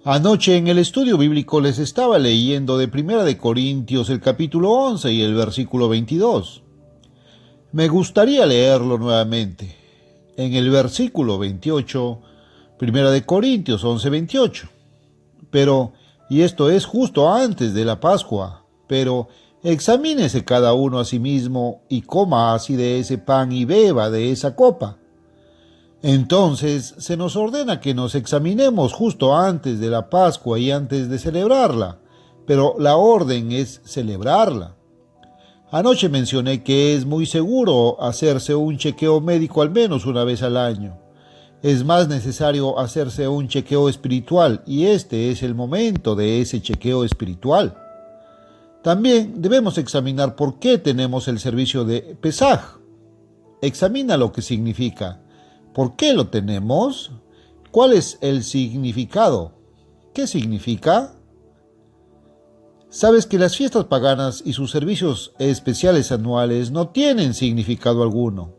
Anoche en el estudio bíblico les estaba leyendo de Primera de Corintios el capítulo 11 y el versículo 22. Me gustaría leerlo nuevamente. En el versículo 28, Primera de Corintios 11, 28. Y esto es justo antes de la Pascua, pero examínese cada uno a sí mismo y coma así de ese pan y beba de esa copa. Entonces se nos ordena que nos examinemos justo antes de la Pascua y antes de celebrarla, pero la orden es celebrarla. Anoche mencioné que es muy seguro hacerse un chequeo médico al menos una vez al año. Es más necesario hacerse un chequeo espiritual y este es el momento de ese chequeo espiritual. También debemos examinar por qué tenemos el servicio de Pesaj. Examina lo que significa. ¿Por qué lo tenemos? ¿Cuál es el significado? ¿Qué significa? Sabes que las fiestas paganas y sus servicios especiales anuales no tienen significado alguno.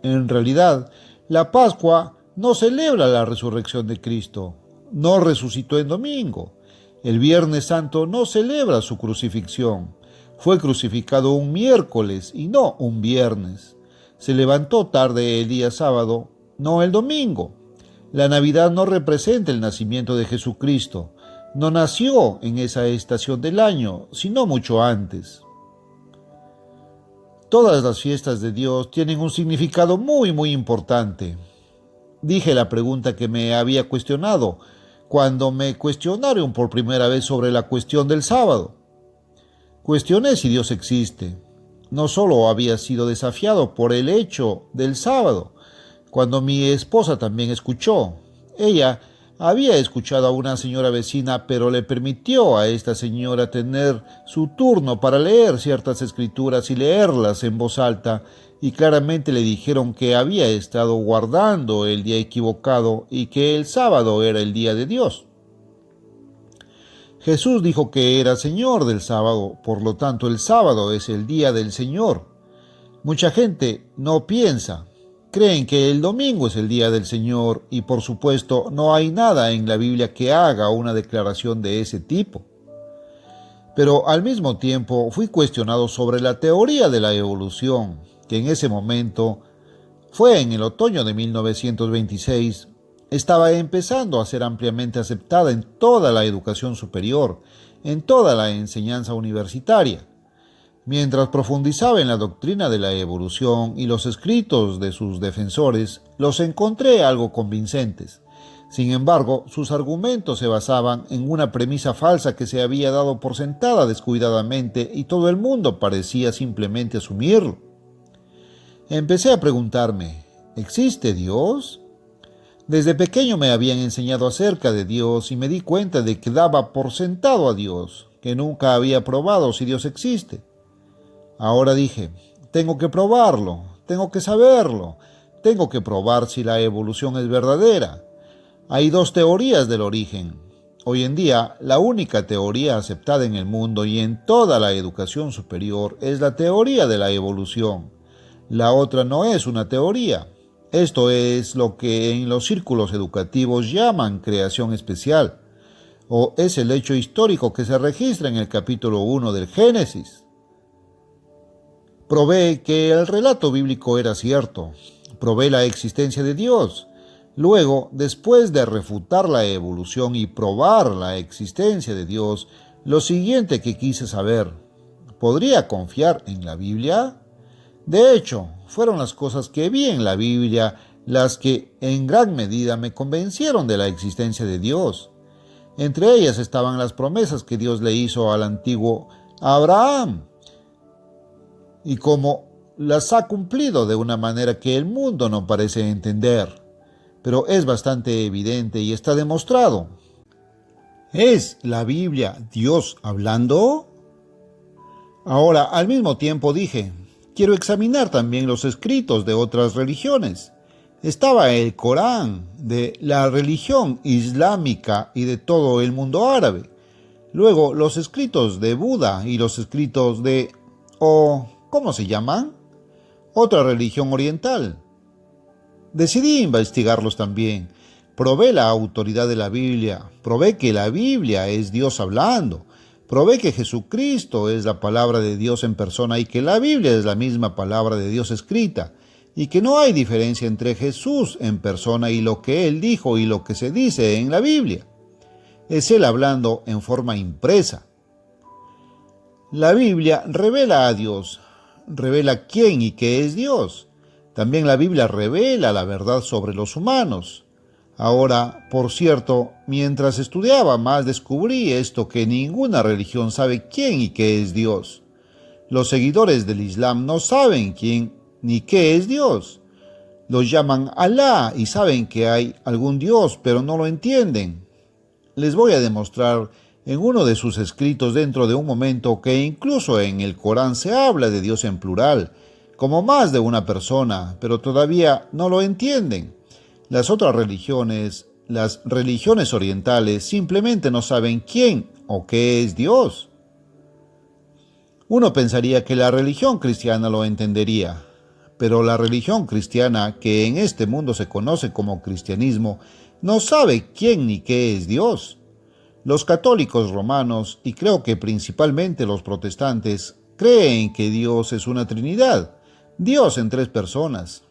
En realidad, la Pascua no celebra la resurrección de Cristo. No resucitó en domingo. El Viernes Santo no celebra su crucifixión. Fue crucificado un miércoles y no un viernes. Se levantó tarde el día sábado, no el domingo. La Navidad no representa el nacimiento de Jesucristo. No nació en esa estación del año, sino mucho antes. Todas las fiestas de Dios tienen un significado muy importante. Dije la pregunta que me había cuestionado cuando me cuestionaron por primera vez sobre la cuestión del sábado. Cuestioné si Dios existe. No solo había sido desafiado por el hecho del sábado, cuando mi esposa también escuchó. Ella había escuchado a una señora vecina, pero le permitió a esta señora tener su turno para leer ciertas escrituras y leerlas en voz alta, y claramente le dijeron que había estado guardando el día equivocado y que el sábado era el día de Dios. Jesús dijo que era Señor del sábado, por lo tanto el sábado es el día del Señor. Mucha gente no piensa. Creen que el domingo es el día del Señor y por supuesto no hay nada en la Biblia que haga una declaración de ese tipo. Pero al mismo tiempo fui cuestionado sobre la teoría de la evolución, que en ese momento, fue en el otoño de 1926, estaba empezando a ser ampliamente aceptada en toda la educación superior, en toda la enseñanza universitaria. Mientras profundizaba en la doctrina de la evolución y los escritos de sus defensores, los encontré algo convincentes. Sin embargo, sus argumentos se basaban en una premisa falsa que se había dado por sentada descuidadamente y todo el mundo parecía simplemente asumirlo. Empecé a preguntarme, ¿existe Dios? Desde pequeño me habían enseñado acerca de Dios y me di cuenta de que daba por sentado a Dios, que nunca había probado si Dios existe. Ahora dije, tengo que probarlo, tengo que saberlo, tengo que probar si la evolución es verdadera. Hay dos teorías del origen. Hoy en día, la única teoría aceptada en el mundo y en toda la educación superior es la teoría de la evolución. La otra no es una teoría. Esto es lo que en los círculos educativos llaman creación especial, o es el hecho histórico que se registra en el capítulo 1 del Génesis. Probé que el relato bíblico era cierto. Probé la existencia de Dios. Luego, después de refutar la evolución y probar la existencia de Dios, lo siguiente que quise saber, ¿podría confiar en la Biblia? De hecho, fueron las cosas que vi en la Biblia las que en gran medida me convencieron de la existencia de Dios. Entre ellas estaban las promesas que Dios le hizo al antiguo Abraham, y cómo las ha cumplido de una manera que el mundo no parece entender. Pero es bastante evidente y está demostrado. ¿Es la Biblia Dios hablando? Ahora, al mismo tiempo dije, quiero examinar también los escritos de otras religiones. Estaba el Corán, de la religión islámica y de todo el mundo árabe. Luego, los escritos de Buda y los escritos de... ¿cómo se llaman? Otra religión oriental. Decidí investigarlos también, Probé la autoridad de la Biblia, probé que la Biblia es Dios hablando, probé que Jesucristo es la palabra de Dios en persona y que la Biblia es la misma palabra de Dios escrita, y que no hay diferencia entre Jesús en persona y lo que Él dijo y lo que se dice en la Biblia. Es Él hablando en forma impresa. La Biblia revela a Dios, revela quién y qué es Dios. También la Biblia revela la verdad sobre los humanos. Ahora, por cierto, mientras estudiaba más descubrí esto, que ninguna religión sabe quién y qué es Dios. Los seguidores del Islam no saben quién ni qué es Dios. Los llaman Alá y saben que hay algún Dios, pero no lo entienden. Les voy a demostrar en uno de sus escritos dentro de un momento que incluso en el Corán se habla de Dios en plural, como más de una persona, pero todavía no lo entienden. Las otras religiones, las religiones orientales, simplemente no saben quién o qué es Dios. Uno pensaría que la religión cristiana lo entendería, pero la religión cristiana, que en este mundo se conoce como cristianismo, no sabe quién ni qué es Dios. Los católicos romanos, y creo que principalmente los protestantes, creen que Dios es una Trinidad, Dios en 3 personas.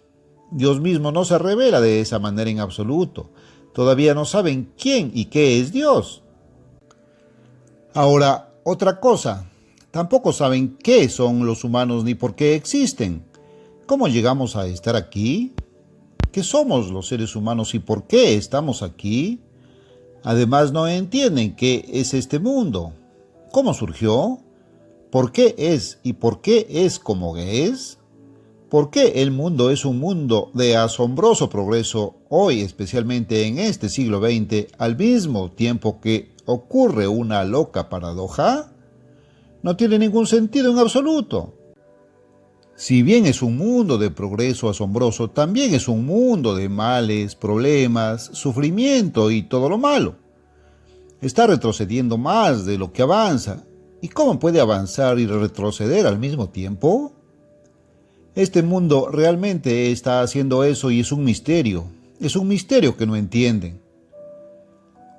Dios mismo no se revela de esa manera en absoluto. Todavía no saben quién y qué es Dios. Ahora, otra cosa. Tampoco saben qué son los humanos ni por qué existen. ¿Cómo llegamos a estar aquí? ¿Qué somos los seres humanos y por qué estamos aquí? Además, no entienden qué es este mundo. ¿Cómo surgió? ¿Por qué es y por qué es como es? ¿Por qué el mundo es un mundo de asombroso progreso hoy, especialmente en este siglo XX, al mismo tiempo que ocurre una loca paradoja? No tiene ningún sentido en absoluto. Si bien es un mundo de progreso asombroso, también es un mundo de males, problemas, sufrimiento y todo lo malo. Está retrocediendo más de lo que avanza. ¿Y cómo puede avanzar y retroceder al mismo tiempo? Este mundo realmente está haciendo eso y es un misterio que no entienden.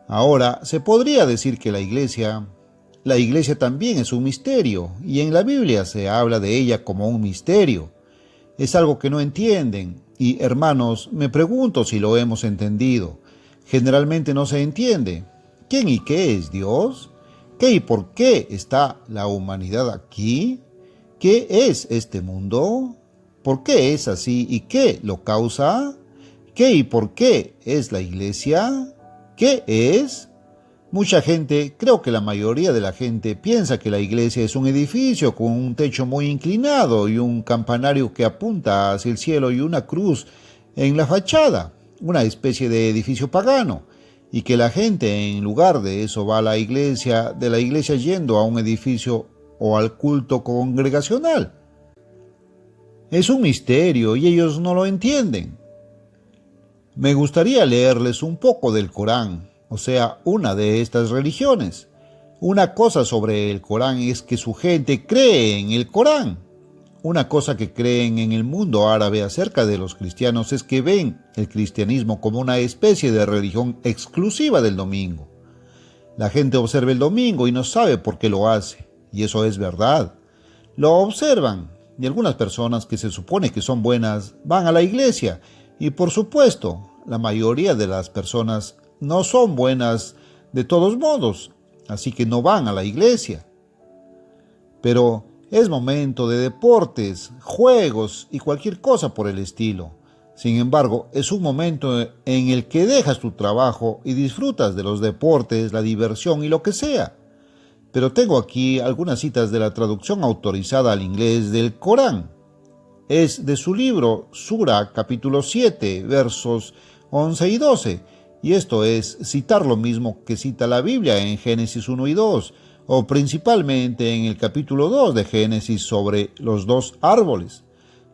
Ahora, se podría decir que la iglesia también es un misterio, y en la Biblia se habla de ella como un misterio. Es algo que no entienden, y hermanos, me pregunto si lo hemos entendido. Generalmente no se entiende. ¿Quién y qué es Dios? ¿Qué y por qué está la humanidad aquí? ¿Qué es este mundo? ¿Por qué es así y qué lo causa? ¿Qué y por qué es la iglesia? ¿Qué es? Mucha gente, creo que la mayoría de la gente, piensa que la iglesia es un edificio con un techo muy inclinado y un campanario que apunta hacia el cielo y una cruz en la fachada, una especie de edificio pagano, y que la gente en lugar de eso va a la iglesia, de la iglesia yendo a un edificio o al culto congregacional. Es un misterio y ellos no lo entienden. Me gustaría leerles un poco del Corán, o sea, una de estas religiones. Una cosa sobre el Corán es que su gente cree en el Corán. Una cosa que creen en el mundo árabe acerca de los cristianos es que ven el cristianismo como una especie de religión exclusiva del domingo. La gente observa el domingo y no sabe por qué lo hace, y eso es verdad. Lo observan, y algunas personas que se supone que son buenas van a la iglesia, y por supuesto, la mayoría de las personas no son buenas de todos modos, así que no van a la iglesia. Pero es momento de deportes, juegos y cualquier cosa por el estilo. Sin embargo, es un momento en el que dejas tu trabajo y disfrutas de los deportes, la diversión y lo que sea. Pero tengo aquí algunas citas de la traducción autorizada al inglés del Corán. Es de su libro Sura, capítulo 7, versos 11 y 12, y esto es citar lo mismo que cita la Biblia en Génesis 1 y 2, o principalmente en el capítulo 2 de Génesis sobre los 2 árboles.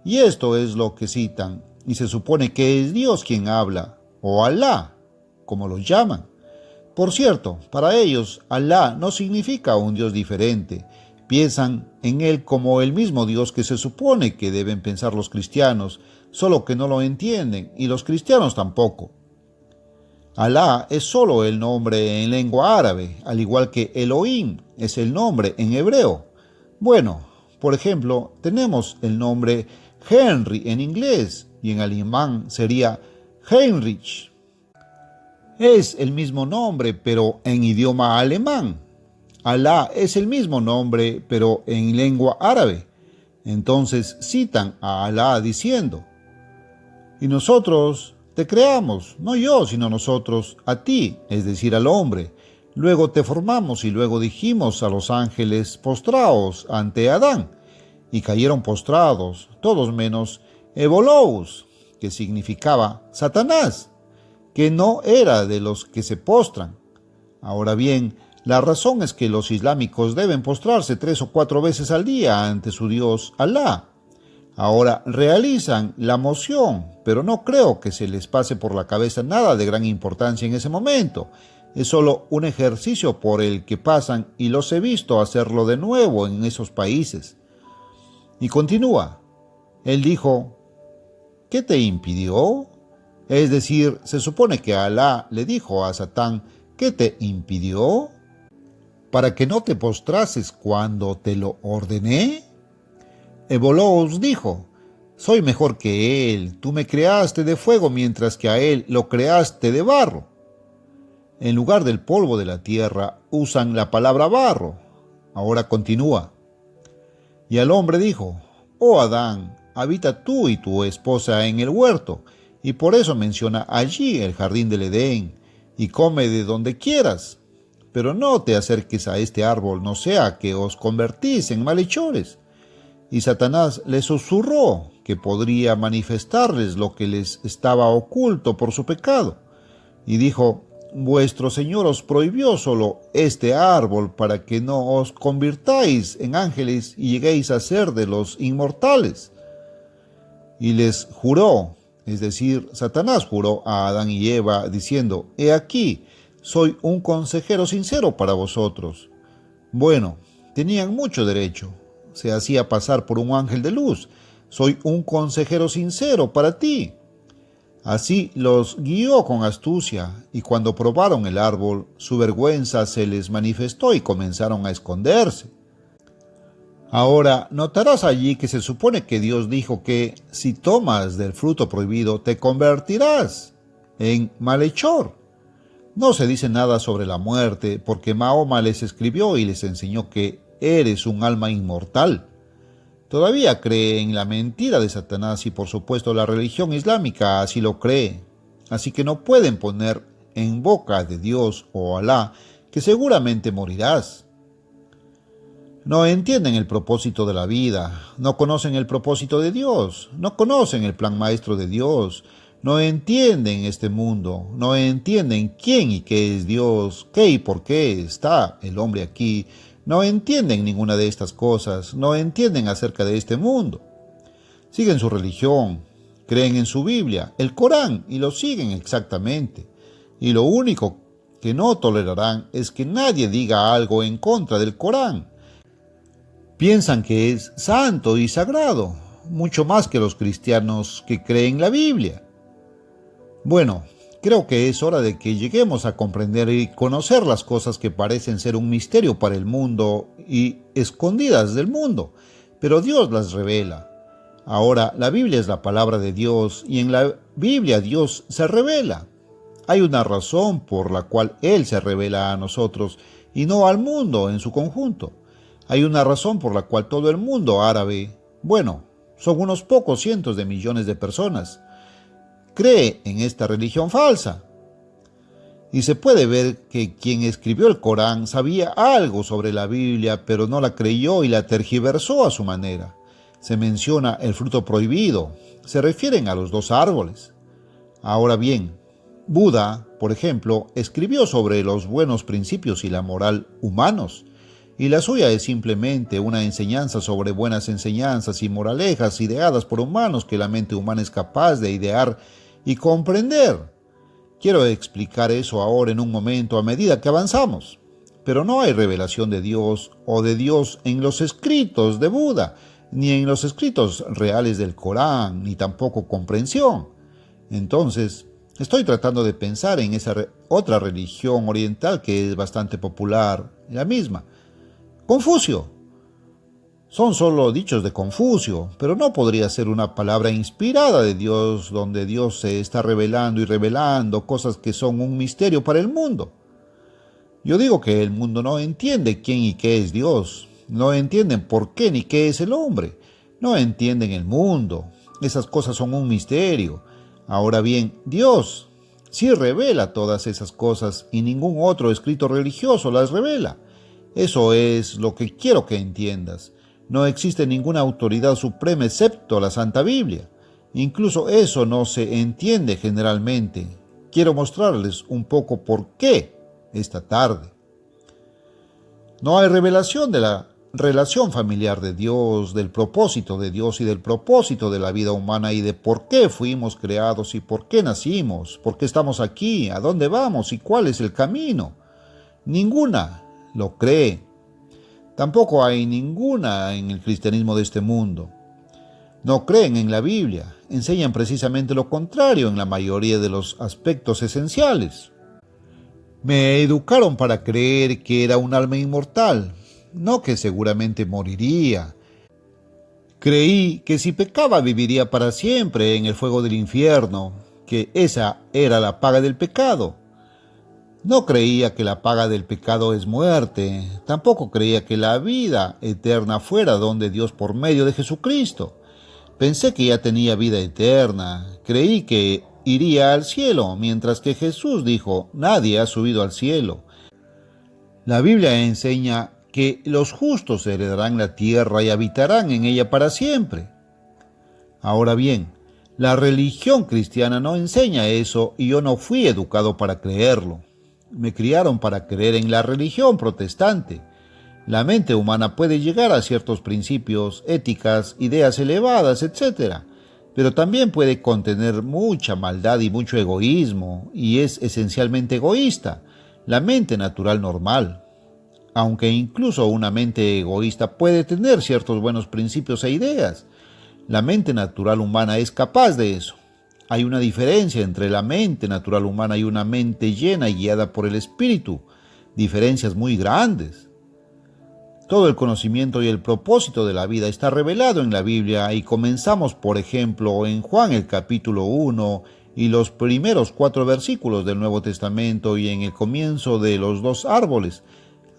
Y esto es lo que citan, y se supone que es Dios quien habla, o Alá, como lo llaman. Por cierto, para ellos, Alá no significa un Dios diferente. Piensan en Él como el mismo Dios que se supone que deben pensar los cristianos, solo que no lo entienden, y los cristianos tampoco. Alá es solo el nombre en lengua árabe, al igual que Elohim es el nombre en hebreo. Bueno, por ejemplo, tenemos el nombre Henry en inglés y en alemán sería Heinrich. Es el mismo nombre, pero en idioma alemán. Alá es el mismo nombre, pero en lengua árabe. Entonces citan a Alá diciendo: y nosotros te creamos, no yo, sino nosotros, a ti, es decir, al hombre. Luego te formamos y luego dijimos a los ángeles, postraos ante Adán. Y cayeron postrados, todos menos Ebolous, que significaba Satanás, que no era de los que se postran. Ahora bien, la razón es que los islámicos deben postrarse 3 o 4 veces al día ante su Dios Alá. Ahora realizan la moción, pero no creo que se les pase por la cabeza nada de gran importancia en ese momento. Es solo un ejercicio por el que pasan y los he visto hacerlo de nuevo en esos países. Y continúa. Él dijo: ¿qué te impidió? Es decir, se supone que Alá le dijo a Satán: ¿qué te impidió? ¿Para que no te postrases cuando te lo ordené? Ebolous dijo: soy mejor que él, tú me creaste de fuego mientras que a él lo creaste de barro. En lugar del polvo de la tierra usan la palabra barro. Ahora continúa. Y al hombre dijo: oh Adán, habita tú y tu esposa en el huerto, y por eso menciona allí el jardín del Edén, y come de donde quieras, pero no te acerques a este árbol, no sea que os convertís en malhechores. Y Satanás les susurró que podría manifestarles lo que les estaba oculto por su pecado. Y dijo: vuestro Señor os prohibió solo este árbol para que no os convirtáis en ángeles y lleguéis a ser de los inmortales. Y les juró, es decir, Satanás juró a Adán y Eva diciendo: he aquí, soy un consejero sincero para vosotros. Bueno, tenían mucho derecho. Se hacía pasar por un ángel de luz. Soy un consejero sincero para ti. Así los guió con astucia, y cuando probaron el árbol, su vergüenza se les manifestó y comenzaron a esconderse. Ahora, notarás allí que se supone que Dios dijo que si tomas del fruto prohibido te convertirás en malhechor. No se dice nada sobre la muerte, porque Mahoma les escribió y les enseñó que eres un alma inmortal. Todavía cree en la mentira de Satanás y por supuesto la religión islámica así lo cree. Así que no pueden poner en boca de Dios o Alá que seguramente morirás. No entienden el propósito de la vida, no conocen el propósito de Dios, no conocen el plan maestro de Dios, no entienden este mundo, no entienden quién y qué es Dios, qué y por qué está el hombre aquí. No entienden ninguna de estas cosas, no entienden acerca de este mundo. Siguen su religión, creen en su Biblia, el Corán, y lo siguen exactamente. Y lo único que no tolerarán es que nadie diga algo en contra del Corán. Piensan que es santo y sagrado, mucho más que los cristianos que creen la Biblia. Bueno, creo que es hora de que lleguemos a comprender y conocer las cosas que parecen ser un misterio para el mundo y escondidas del mundo, pero Dios las revela. Ahora, la Biblia es la palabra de Dios y en la Biblia Dios se revela. Hay una razón por la cual Él se revela a nosotros y no al mundo en su conjunto. Hay una razón por la cual todo el mundo árabe, bueno, son unos pocos cientos de millones de personas, cree en esta religión falsa. Y se puede ver que quien escribió el Corán sabía algo sobre la Biblia, pero no la creyó y la tergiversó a su manera. Se menciona el fruto prohibido, se refieren a los 2 árboles. Ahora bien, Buda, por ejemplo, escribió sobre los buenos principios y la moral humanos, y la suya es simplemente una enseñanza sobre buenas enseñanzas y moralejas ideadas por humanos que la mente humana es capaz de idear y comprender. Quiero explicar eso ahora en un momento a medida que avanzamos. Pero no hay revelación de Dios o de Dios en los escritos de Buda, ni en los escritos reales del Corán, ni tampoco comprensión. Entonces, Estoy tratando de pensar en esa otra religión oriental que es bastante popular, la misma. Confucio. Son solo dichos de Confucio, pero no podría ser una palabra inspirada de Dios donde Dios se está revelando y revelando cosas que son un misterio para el mundo. Yo digo que el mundo no entiende quién y qué es Dios, no entienden por qué ni qué es el hombre, no entienden el mundo, esas cosas son un misterio. Ahora bien, Dios sí revela todas esas cosas y ningún otro escrito religioso las revela. Eso es lo que quiero que entiendas. No existe ninguna autoridad suprema excepto la Santa Biblia. Incluso eso no se entiende generalmente. Quiero mostrarles un poco por qué esta tarde. No hay revelación de la relación familiar de Dios, del propósito de Dios y del propósito de la vida humana y de por qué fuimos creados y por qué nacimos, por qué estamos aquí, a dónde vamos y cuál es el camino. Ninguna lo cree. Tampoco hay ninguna en el cristianismo de este mundo. No creen en la Biblia, enseñan precisamente lo contrario en la mayoría de los aspectos esenciales. Me educaron para creer que era un alma inmortal, no que seguramente moriría. Creí que si pecaba viviría para siempre en el fuego del infierno, que esa era la paga del pecado. No creía que la paga del pecado es muerte, tampoco creía que la vida eterna fuera donde Dios por medio de Jesucristo. Pensé que ya tenía vida eterna, creí que iría al cielo, mientras que Jesús dijo, nadie ha subido al cielo. La Biblia enseña que los justos heredarán la tierra y habitarán en ella para siempre. Ahora bien, la religión cristiana no enseña eso y yo no fui educado para creerlo. Me criaron para creer en la religión protestante. La mente humana puede llegar a ciertos principios, éticas, ideas elevadas, etc., pero también puede contener mucha maldad y mucho egoísmo, y es esencialmente egoísta, la mente natural normal. Aunque incluso una mente egoísta puede tener ciertos buenos principios e ideas, la mente natural humana es capaz de eso. Hay una diferencia entre la mente natural humana y una mente llena y guiada por el Espíritu, diferencias muy grandes. Todo el conocimiento y el propósito de la vida está revelado en la Biblia y comenzamos, por ejemplo, en Juan el capítulo 1 y los primeros 4 versículos del Nuevo Testamento y en el comienzo de los 2 árboles.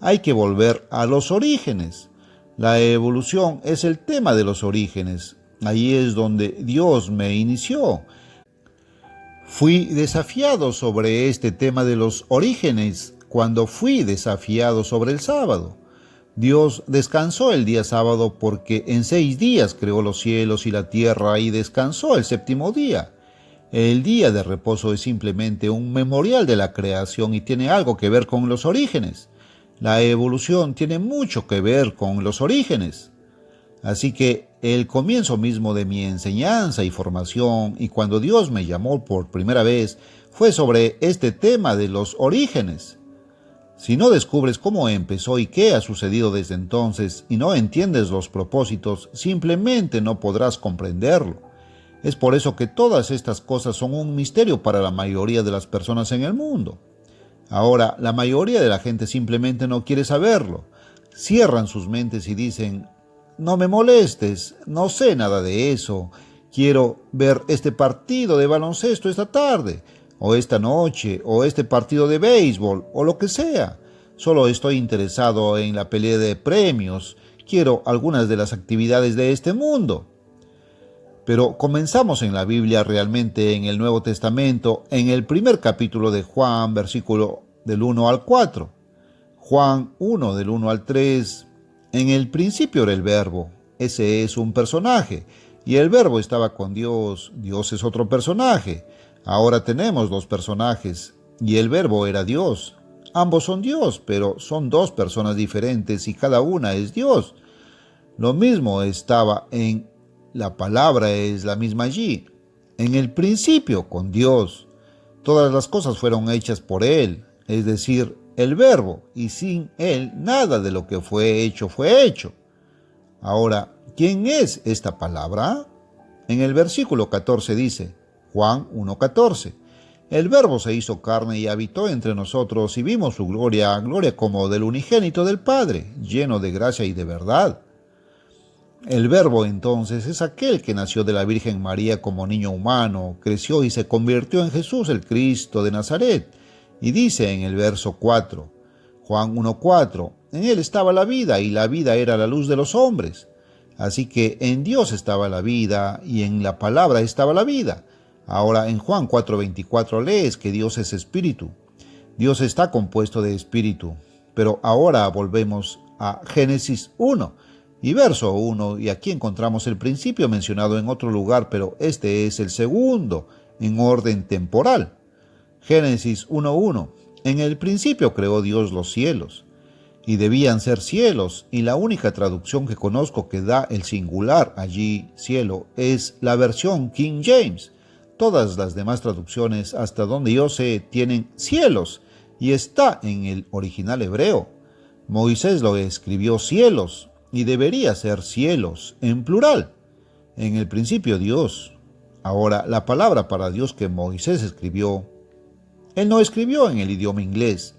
Hay que volver a los orígenes. La evolución es el tema de los orígenes. Ahí es donde Dios me inició. Fui desafiado sobre este tema de los orígenes cuando fui desafiado sobre el sábado. Dios descansó el día sábado porque en 6 días creó los cielos y la tierra y descansó el 7º día. El día de reposo es simplemente un memorial de la creación y tiene algo que ver con los orígenes. La evolución tiene mucho que ver con los orígenes. Así que el comienzo mismo de mi enseñanza y formación y cuando Dios me llamó por primera vez fue sobre este tema de los orígenes. Si no descubres cómo empezó y qué ha sucedido desde entonces y no entiendes los propósitos, simplemente no podrás comprenderlo. Es por eso que todas estas cosas son un misterio para la mayoría de las personas en el mundo. Ahora, la mayoría de la gente simplemente no quiere saberlo. Cierran sus mentes y dicen, no me molestes, no sé nada de eso. Quiero ver este partido de baloncesto esta tarde, o esta noche, o este partido de béisbol, o lo que sea. Solo estoy interesado en la pelea de premios. Quiero algunas de las actividades de este mundo. Pero comenzamos en la Biblia realmente en el Nuevo Testamento, en el primer capítulo de Juan, versículo del 1 al 4. Juan 1 del 1 al 3. En el principio era el Verbo. Ese es un personaje. Y el Verbo estaba con Dios. Dios es otro personaje. Ahora tenemos 2 personajes. Y el Verbo era Dios. Ambos son Dios, pero son 2 personas diferentes y cada una es Dios. Lo mismo estaba en la palabra, es la misma allí. En el principio con Dios. Todas las cosas fueron hechas por Él, es decir, el Verbo, y sin Él nada de lo que fue hecho fue hecho. Ahora, ¿quién es esta palabra? En el versículo 14 dice, Juan 1:14, El Verbo se hizo carne y habitó entre nosotros y vimos su gloria, gloria como del unigénito del Padre, lleno de gracia y de verdad. El Verbo entonces es aquel que nació de la Virgen María como niño humano, creció y se convirtió en Jesús el Cristo de Nazaret. Y dice en el verso 4, Juan 1:4, en él estaba la vida y la vida era la luz de los hombres. Así que en Dios estaba la vida y en la palabra estaba la vida. Ahora en Juan 4:24 lees que Dios es espíritu. Dios está compuesto de espíritu. Pero ahora volvemos a Génesis 1 y verso 1, y aquí encontramos el principio mencionado en otro lugar, pero este es el segundo en orden temporal. Génesis 1:1. En el principio creó Dios los cielos, y debían ser cielos, y la única traducción que conozco que da el singular allí, cielo, es la versión King James. Todas las demás traducciones, hasta donde yo sé, tienen cielos, y está en el original hebreo. Moisés lo escribió cielos, y debería ser cielos, en plural. En el principio Dios. Ahora, la palabra para Dios que Moisés escribió, él no escribió en el idioma inglés.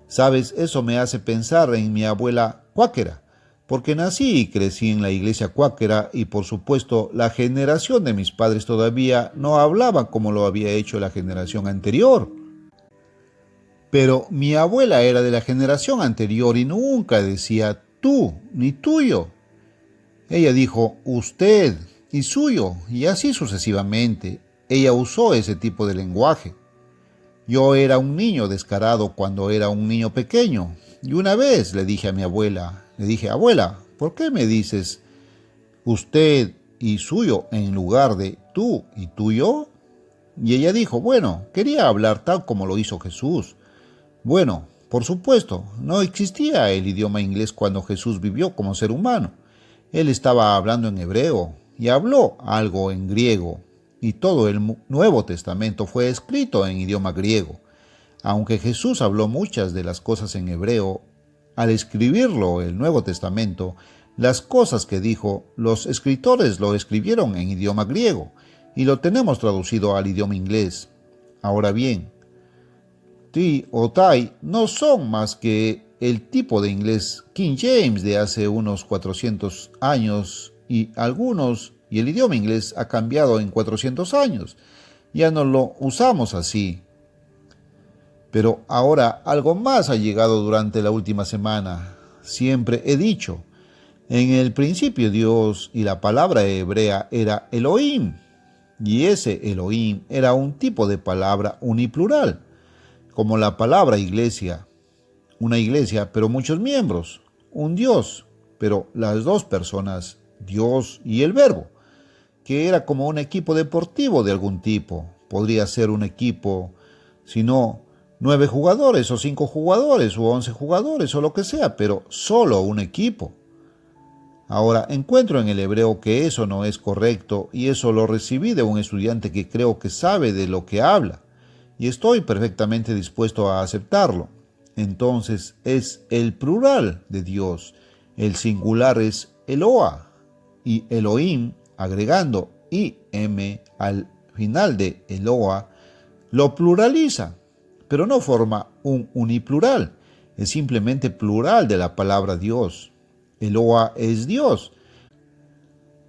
Sabes, eso me hace pensar en mi abuela cuáquera, porque nací y crecí en la iglesia cuáquera y por supuesto la generación de mis padres todavía no hablaba como lo había hecho la generación anterior. Pero mi abuela era de la generación anterior y nunca decía tú ni tuyo. Ella dijo usted y suyo y así sucesivamente. Ella usó ese tipo de lenguaje. Yo era un niño descarado cuando era un niño pequeño, y una vez le dije a mi abuela, abuela, ¿por qué me dices usted y suyo en lugar de tú y tuyo? Y ella dijo, bueno, quería hablar tal como lo hizo Jesús. Bueno, por supuesto, no existía el idioma inglés cuando Jesús vivió como ser humano. Él estaba hablando en hebreo y habló algo en griego. Y todo el Nuevo Testamento fue escrito en idioma griego. Aunque Jesús habló muchas de las cosas en hebreo, al escribirlo el Nuevo Testamento, las cosas que dijo, los escritores lo escribieron en idioma griego y lo tenemos traducido al idioma inglés. Ahora bien, ti o tai no son más que el tipo de inglés King James de hace unos 400 años y el idioma inglés ha cambiado en 400 años. Ya no lo usamos así. Pero ahora algo más ha llegado durante la última semana. Siempre he dicho, en el principio Dios y la palabra hebrea era Elohim. Y ese Elohim era un tipo de palabra uniplural, como la palabra iglesia. Una iglesia, pero muchos miembros. Un Dios, pero las dos personas, Dios y el Verbo, que era como un equipo deportivo de algún tipo. Podría ser un equipo, si no 9 jugadores o 5 jugadores o 11 jugadores o lo que sea, pero solo un equipo. Ahora, encuentro en el hebreo que eso no es correcto y eso lo recibí de un estudiante que creo que sabe de lo que habla y estoy perfectamente dispuesto a aceptarlo. Entonces es el plural de Dios, el singular es Eloa y Elohim, agregando im al final de Eloa, lo pluraliza, pero no forma un uniplural, es simplemente plural de la palabra Dios. Eloa es Dios.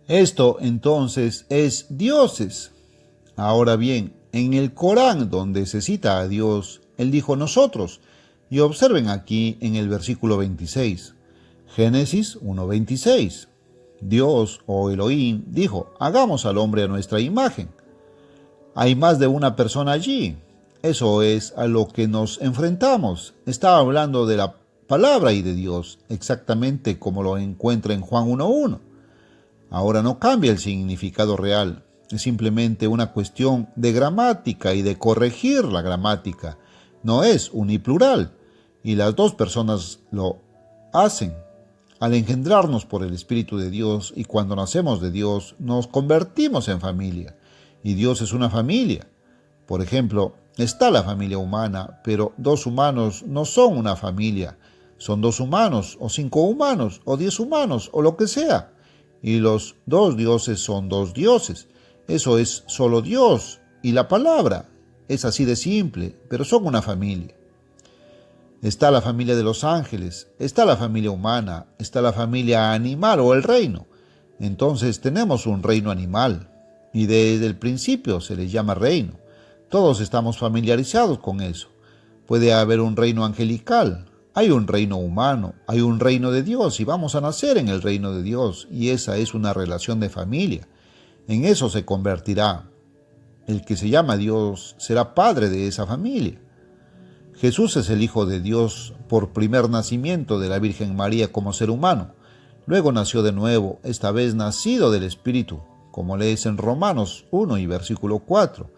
Esto entonces es dioses. Ahora bien, en el Corán donde se cita a Dios, él dijo nosotros, y observen aquí en el versículo 26, Génesis 1:26. Dios o Elohim dijo, hagamos al hombre a nuestra imagen. Hay más de una persona allí. Eso es a lo que nos enfrentamos. Está hablando de la palabra y de Dios, exactamente como lo encuentra en Juan 1:1. Ahora no cambia el significado real, es simplemente una cuestión de gramática y de corregir la gramática. No es uniplural, y las dos personas lo hacen. Al engendrarnos por el Espíritu de Dios y cuando nacemos de Dios, nos convertimos en familia, y Dios es una familia. Por ejemplo, está la familia humana, pero 2 humanos no son una familia. Son 2 humanos, o 5 humanos, o 10 humanos, o lo que sea. Y los 2 dioses son 2 dioses. Eso es solo Dios y la palabra. Es así de simple, pero son una familia. Está la familia de los ángeles, está la familia humana, está la familia animal o el reino. Entonces tenemos un reino animal y desde el principio se le llama reino. Todos estamos familiarizados con eso. Puede haber un reino angelical, hay un reino humano, hay un reino de Dios y vamos a nacer en el reino de Dios y esa es una relación de familia. En eso se convertirá. El que se llama Dios será padre de esa familia. Jesús es el Hijo de Dios por primer nacimiento de la Virgen María como ser humano. Luego nació de nuevo, esta vez nacido del Espíritu, como lees en Romanos 1 y versículo 4.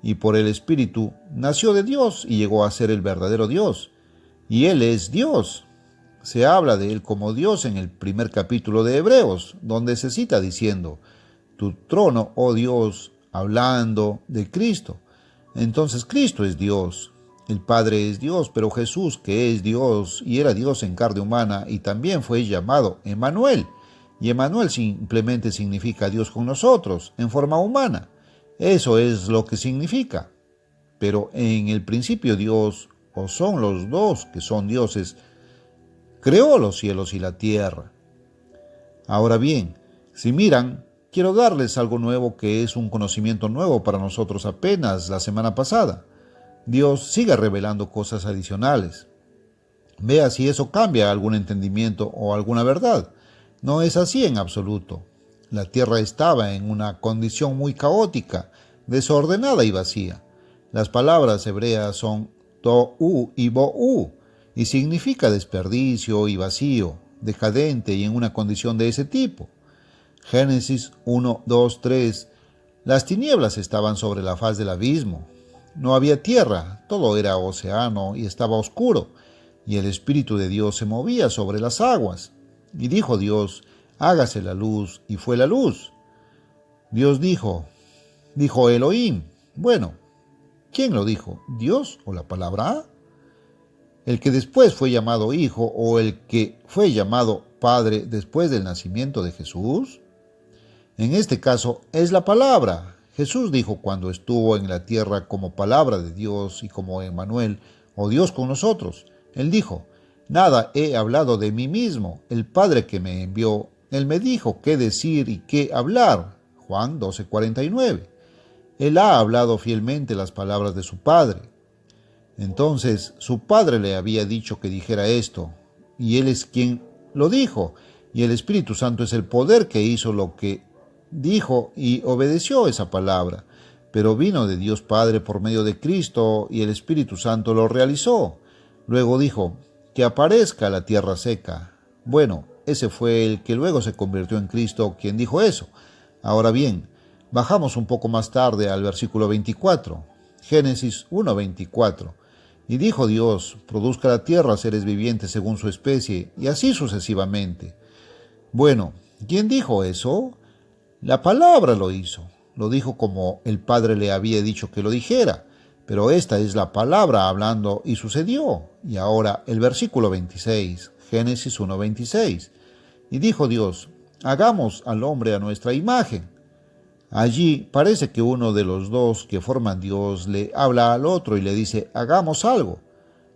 Y por el Espíritu nació de Dios y llegó a ser el verdadero Dios. Y Él es Dios. Se habla de Él como Dios en el primer capítulo de Hebreos, donde se cita diciendo, tu trono, oh Dios, hablando de Cristo. Entonces Cristo es Dios. El Padre es Dios, pero Jesús, que es Dios y era Dios en carne humana, y también fue llamado Emmanuel. Y Emmanuel simplemente significa Dios con nosotros, en forma humana. Eso es lo que significa. Pero en el principio Dios, o son los dos que son dioses, creó los cielos y la tierra. Ahora bien, si miran, quiero darles algo nuevo que es un conocimiento nuevo para nosotros apenas la semana pasada. Dios sigue revelando cosas adicionales. Vea si eso cambia algún entendimiento o alguna verdad. No es así en absoluto. La tierra estaba en una condición muy caótica, desordenada y vacía. Las palabras hebreas son tohu y bohu y significa desperdicio y vacío, decadente y en una condición de ese tipo. Génesis 1, 2, 3. Las tinieblas estaban sobre la faz del abismo. No había tierra, todo era océano y estaba oscuro, y el Espíritu de Dios se movía sobre las aguas. Y dijo Dios, hágase la luz, y fue la luz. Dios dijo Elohim. Bueno, ¿quién lo dijo? ¿Dios o la palabra? ¿El que después fue llamado Hijo o el que fue llamado Padre después del nacimiento de Jesús? En este caso es la palabra. Jesús dijo cuando estuvo en la tierra como palabra de Dios y como Emmanuel, o Dios con nosotros. Él dijo, nada he hablado de mí mismo, el Padre que me envió, Él me dijo qué decir y qué hablar. Juan 12:49. Él ha hablado fielmente las palabras de su Padre. Entonces su Padre le había dicho que dijera esto, y Él es quien lo dijo, y el Espíritu Santo es el poder que hizo lo que dijo y obedeció esa palabra, pero vino de Dios Padre por medio de Cristo y el Espíritu Santo lo realizó. Luego dijo, que aparezca la tierra seca. Bueno, ese fue el que luego se convirtió en Cristo quien dijo eso. Ahora bien, bajamos un poco más tarde al versículo 24, Génesis 1:24. Y dijo Dios, produzca la tierra seres vivientes según su especie, y así sucesivamente. Bueno, ¿quién dijo eso? La palabra lo hizo, lo dijo como el Padre le había dicho que lo dijera, pero esta es la palabra hablando y sucedió. Y ahora el versículo 26, Génesis 1:26. Y dijo Dios, hagamos al hombre a nuestra imagen. Allí parece que uno de los dos que forman Dios le habla al otro y le dice, hagamos algo.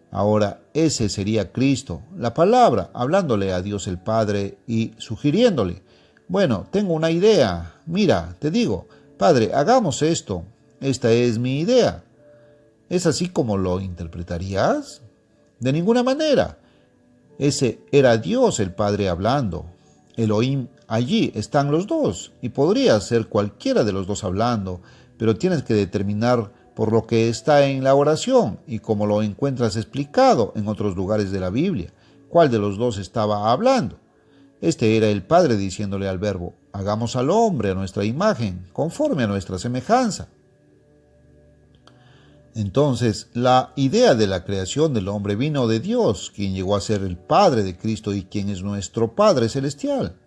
Ahora ese sería Cristo, la palabra, hablándole a Dios el Padre y sugiriéndole, bueno, tengo una idea. Mira, te digo, Padre, hagamos esto. Esta es mi idea. ¿Es así como lo interpretarías? De ninguna manera. Ese era Dios el Padre hablando. Elohim, allí están los dos, y podría ser cualquiera de los dos hablando, pero tienes que determinar por lo que está en la oración y como lo encuentras explicado en otros lugares de la Biblia, cuál de los dos estaba hablando. Este era el Padre diciéndole al Verbo, hagamos al hombre a nuestra imagen, conforme a nuestra semejanza. Entonces, la idea de la creación del hombre vino de Dios, quien llegó a ser el Padre de Cristo y quien es nuestro Padre celestial.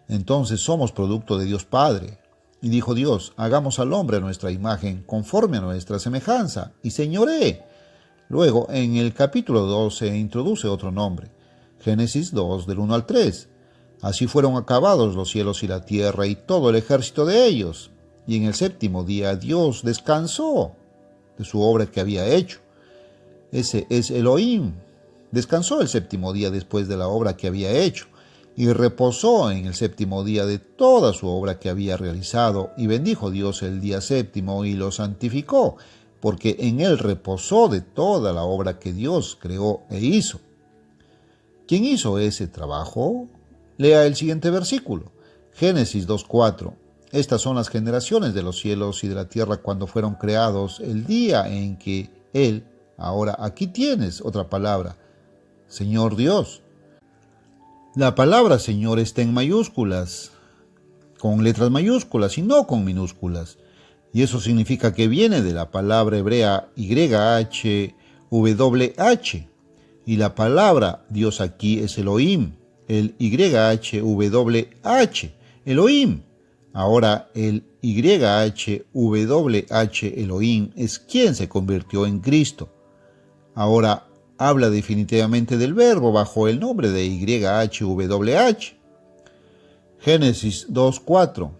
Entonces somos producto de Dios Padre. Y dijo Dios, hagamos al hombre a nuestra imagen, conforme a nuestra semejanza, y señoree. Luego, en el capítulo 2 se introduce otro nombre, Génesis 2, del 1 al 3. Así fueron acabados los cielos y la tierra y todo el ejército de ellos. Y en el séptimo día Dios descansó de su obra que había hecho. Ese es Elohim. Descansó el séptimo día después de la obra que había hecho, y reposó en el séptimo día de toda su obra que había realizado, y bendijo Dios el día séptimo y lo santificó, porque en él reposó de toda la obra que Dios creó e hizo. ¿Quién hizo ese trabajo? Lea el siguiente versículo, Génesis 2:4. Estas son las generaciones de los cielos y de la tierra cuando fueron creados, el día en que Él, ahora aquí tienes otra palabra, Señor Dios. La palabra Señor está en mayúsculas, con letras mayúsculas y no con minúsculas. Y eso significa que viene de la palabra hebrea YHWH. Y la palabra Dios aquí es Elohim, el YHWH, Elohim. Ahora el YHWH Elohim es quien se convirtió en Cristo. Ahora habla definitivamente del verbo bajo el nombre de YHWH. Génesis 2:4.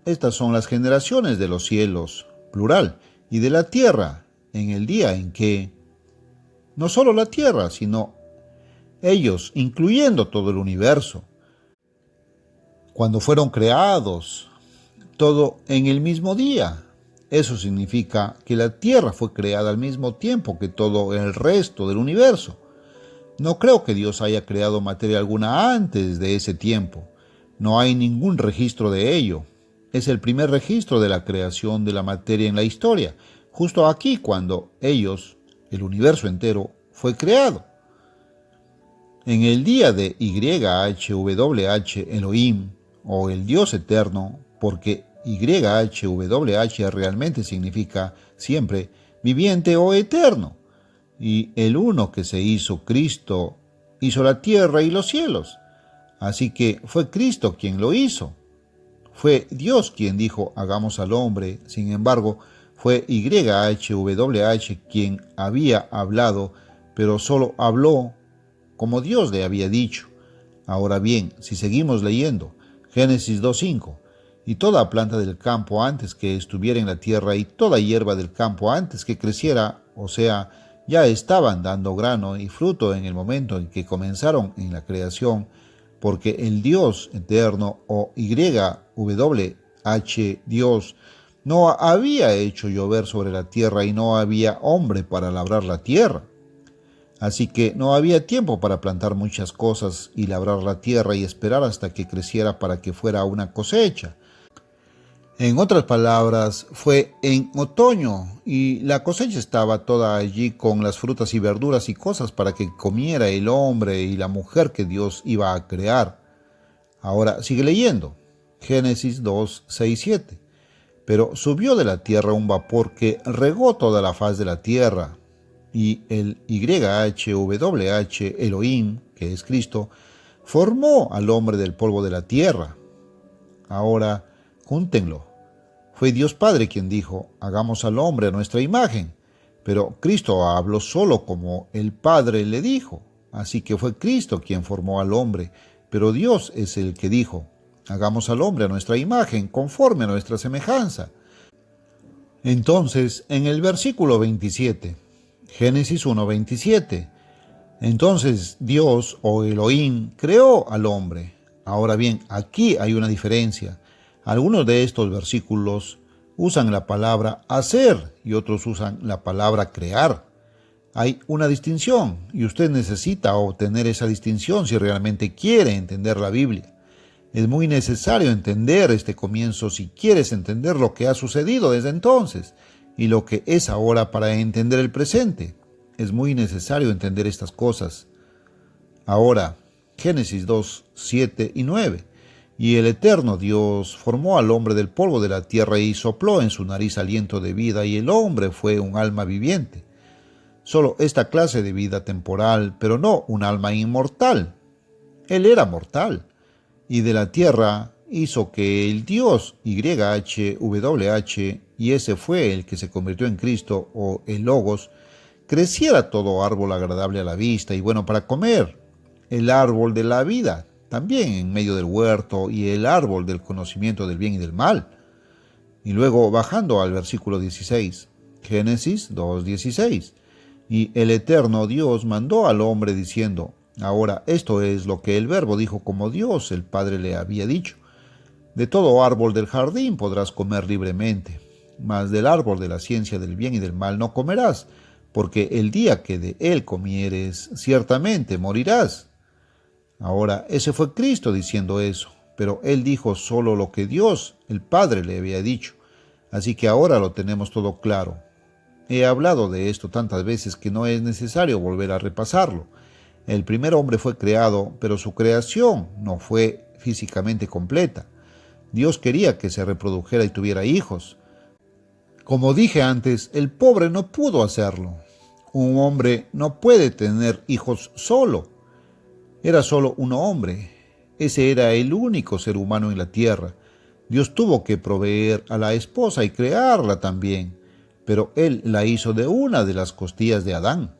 Estas son las generaciones de los cielos, plural, y de la tierra, en el día en que, no solo la tierra, sino ellos, incluyendo todo el universo, cuando fueron creados, todo en el mismo día. Eso significa que la tierra fue creada al mismo tiempo que todo el resto del universo. No creo que Dios haya creado materia alguna antes de ese tiempo. No hay ningún registro de ello. Es el primer registro de la creación de la materia en la historia, justo aquí cuando ellos, el universo entero, fue creado. En el día de YHWH Elohim, o el Dios eterno, porque YHWH realmente significa siempre viviente o eterno, y el uno que se hizo, Cristo, hizo la tierra y los cielos. Así que fue Cristo quien lo hizo. Fue Dios quien dijo, hagamos al hombre. Sin embargo, fue YHWH quien había hablado, pero solo habló como Dios le había dicho. Ahora bien, si seguimos leyendo, Génesis 2:5, y toda planta del campo antes que estuviera en la tierra y toda hierba del campo antes que creciera, o sea, ya estaban dando grano y fruto en el momento en que comenzaron en la creación, porque el Dios eterno o YHWH Dios no había hecho llover sobre la tierra y no había hombre para labrar la tierra. Así que no había tiempo para plantar muchas cosas y labrar la tierra y esperar hasta que creciera para que fuera una cosecha. En otras palabras, fue en otoño y la cosecha estaba toda allí con las frutas y verduras y cosas para que comiera el hombre y la mujer que Dios iba a crear. Ahora sigue leyendo, Génesis 2:6-7. Pero subió de la tierra un vapor que regó toda la faz de la tierra, y el YHWH Elohim, que es Cristo, formó al hombre del polvo de la tierra. Ahora, júntenlo. Fue Dios Padre quien dijo, hagamos al hombre a nuestra imagen, pero Cristo habló solo como el Padre le dijo. Así que fue Cristo quien formó al hombre, pero Dios es el que dijo, hagamos al hombre a nuestra imagen, conforme a nuestra semejanza. Entonces, en el versículo 27, Génesis 1:27, entonces Dios o Elohim creó al hombre. Ahora bien, aquí hay una diferencia. Algunos de estos versículos usan la palabra hacer y otros usan la palabra crear. Hay una distinción y usted necesita obtener esa distinción si realmente quiere entender la Biblia. Es muy necesario entender este comienzo si quieres entender lo que ha sucedido desde entonces y lo que es ahora para entender el presente. Es muy necesario entender estas cosas. Ahora, Génesis 2:7-9. Y el eterno Dios formó al hombre del polvo de la tierra y sopló en su nariz aliento de vida, y el hombre fue un alma viviente. Solo esta clase de vida temporal, pero no un alma inmortal. Él era mortal. Y de la tierra hizo que el Dios YHWH, y ese fue el que se convirtió en Cristo, o el Logos, creciera todo árbol agradable a la vista y bueno para comer, el árbol de la vida, también en medio del huerto, y el árbol del conocimiento del bien y del mal. Y luego, bajando al versículo 16, Génesis 2:16. Y el eterno Dios mandó al hombre diciendo: ahora esto es lo que el Verbo dijo como Dios el Padre le había dicho: de todo árbol del jardín podrás comer libremente, mas del árbol de la ciencia del bien y del mal no comerás, porque el día que de él comieres, ciertamente morirás. Ahora, ese fue Cristo diciendo eso, pero él dijo solo lo que Dios, el Padre, le había dicho. Así que ahora lo tenemos todo claro. He hablado de esto tantas veces que no es necesario volver a repasarlo. El primer hombre fue creado, pero su creación no fue físicamente completa. Dios quería que se reprodujera y tuviera hijos. Como dije antes, el pobre no pudo hacerlo. Un hombre no puede tener hijos solo. Era solo un hombre. Ese era el único ser humano en la tierra. Dios tuvo que proveer a la esposa y crearla también, pero Él la hizo de una de las costillas de Adán.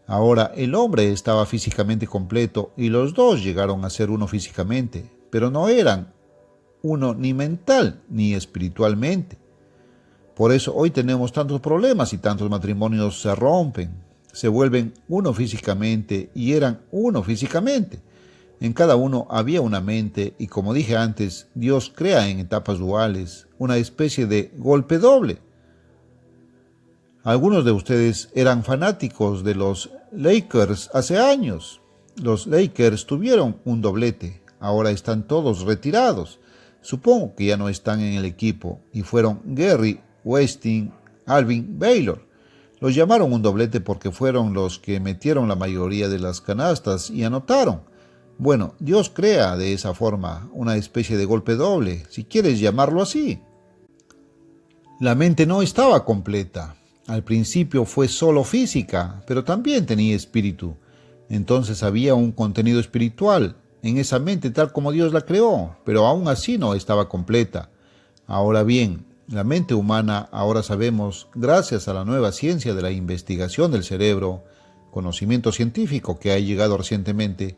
Ahora el hombre estaba físicamente completo y los dos llegaron a ser uno físicamente, pero no eran uno ni mental ni espiritualmente. Por eso hoy tenemos tantos problemas y tantos matrimonios se rompen, se vuelven uno físicamente y eran uno físicamente. En cada uno había una mente y, como dije antes, Dios crea en etapas duales, una especie de golpe doble. Algunos de ustedes eran fanáticos de los Lakers hace años. Los Lakers tuvieron un doblete, ahora están todos retirados. Supongo que ya no están en el equipo y fueron Gary, Westing, Alvin, Baylor. Los llamaron un doblete porque fueron los que metieron la mayoría de las canastas y anotaron. Bueno, Dios crea de esa forma una especie de golpe doble, si quieres llamarlo así. La mente no estaba completa. Al principio fue solo física, pero también tenía espíritu. Entonces había un contenido espiritual en esa mente tal como Dios la creó, pero aún así no estaba completa. Ahora bien, la mente humana, ahora sabemos, gracias a la nueva ciencia de la investigación del cerebro, conocimiento científico que ha llegado recientemente,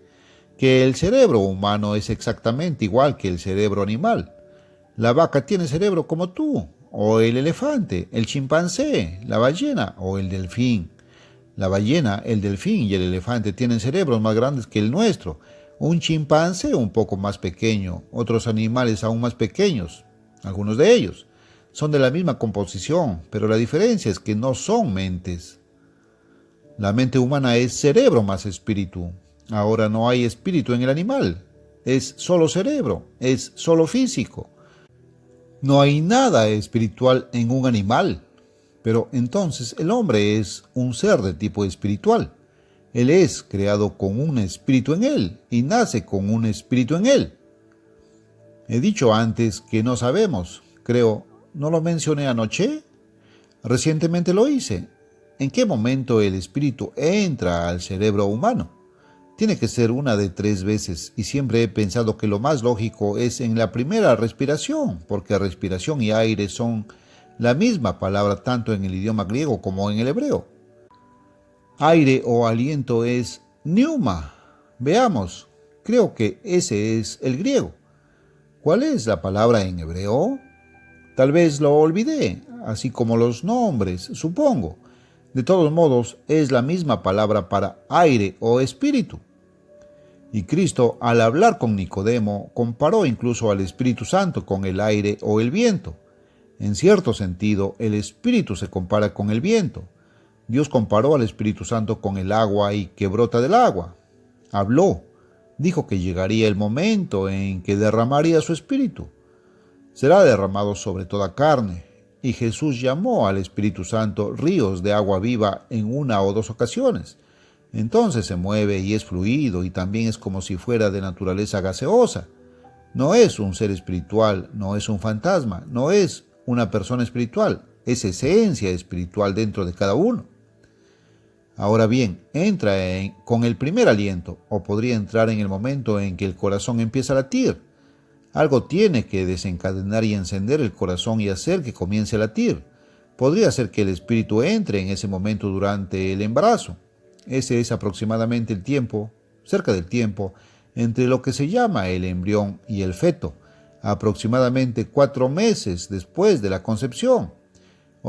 que el cerebro humano es exactamente igual que el cerebro animal. La vaca tiene cerebro como tú, o el elefante, el chimpancé, la ballena o el delfín. La ballena, el delfín y el elefante tienen cerebros más grandes que el nuestro. Un chimpancé un poco más pequeño, otros animales aún más pequeños, algunos de ellos, son de la misma composición, pero la diferencia es que no son mentes. La mente humana es cerebro más espíritu. Ahora no hay espíritu en el animal, es solo cerebro, es solo físico. No hay nada espiritual en un animal, pero entonces el hombre es un ser de tipo espiritual. Él es creado con un espíritu en él y nace con un espíritu en él. He dicho antes que no sabemos, creo, ¿no lo mencioné anoche? Recientemente lo hice. ¿En qué momento el espíritu entra al cerebro humano? Tiene que ser una de 3 veces y siempre he pensado que lo más lógico es en la primera respiración, porque respiración y aire son la misma palabra tanto en el idioma griego como en el hebreo. Aire o aliento es pneuma. Veamos, creo que ese es el griego. ¿Cuál es la palabra en hebreo? Tal vez lo olvidé, así como los nombres, supongo. De todos modos, es la misma palabra para aire o espíritu. Y Cristo, al hablar con Nicodemo, comparó incluso al Espíritu Santo con el aire o el viento. En cierto sentido, el Espíritu se compara con el viento. Dios comparó al Espíritu Santo con el agua y que brota del agua. Habló, dijo que llegaría el momento en que derramaría su Espíritu. Será derramado sobre toda carne. Y Jesús llamó al Espíritu Santo ríos de agua viva en 1 o 2 ocasiones. Entonces se mueve y es fluido y también es como si fuera de naturaleza gaseosa. No es un ser espiritual, no es un fantasma, no es una persona espiritual, es esencia espiritual dentro de cada uno. Ahora bien, entra con el primer aliento, o podría entrar en el momento en que el corazón empieza a latir. Algo tiene que desencadenar y encender el corazón y hacer que comience a latir. Podría ser que el espíritu entre en ese momento durante el embarazo. Ese es aproximadamente el tiempo, cerca del tiempo, entre lo que se llama el embrión y el feto, aproximadamente 4 meses después de la concepción.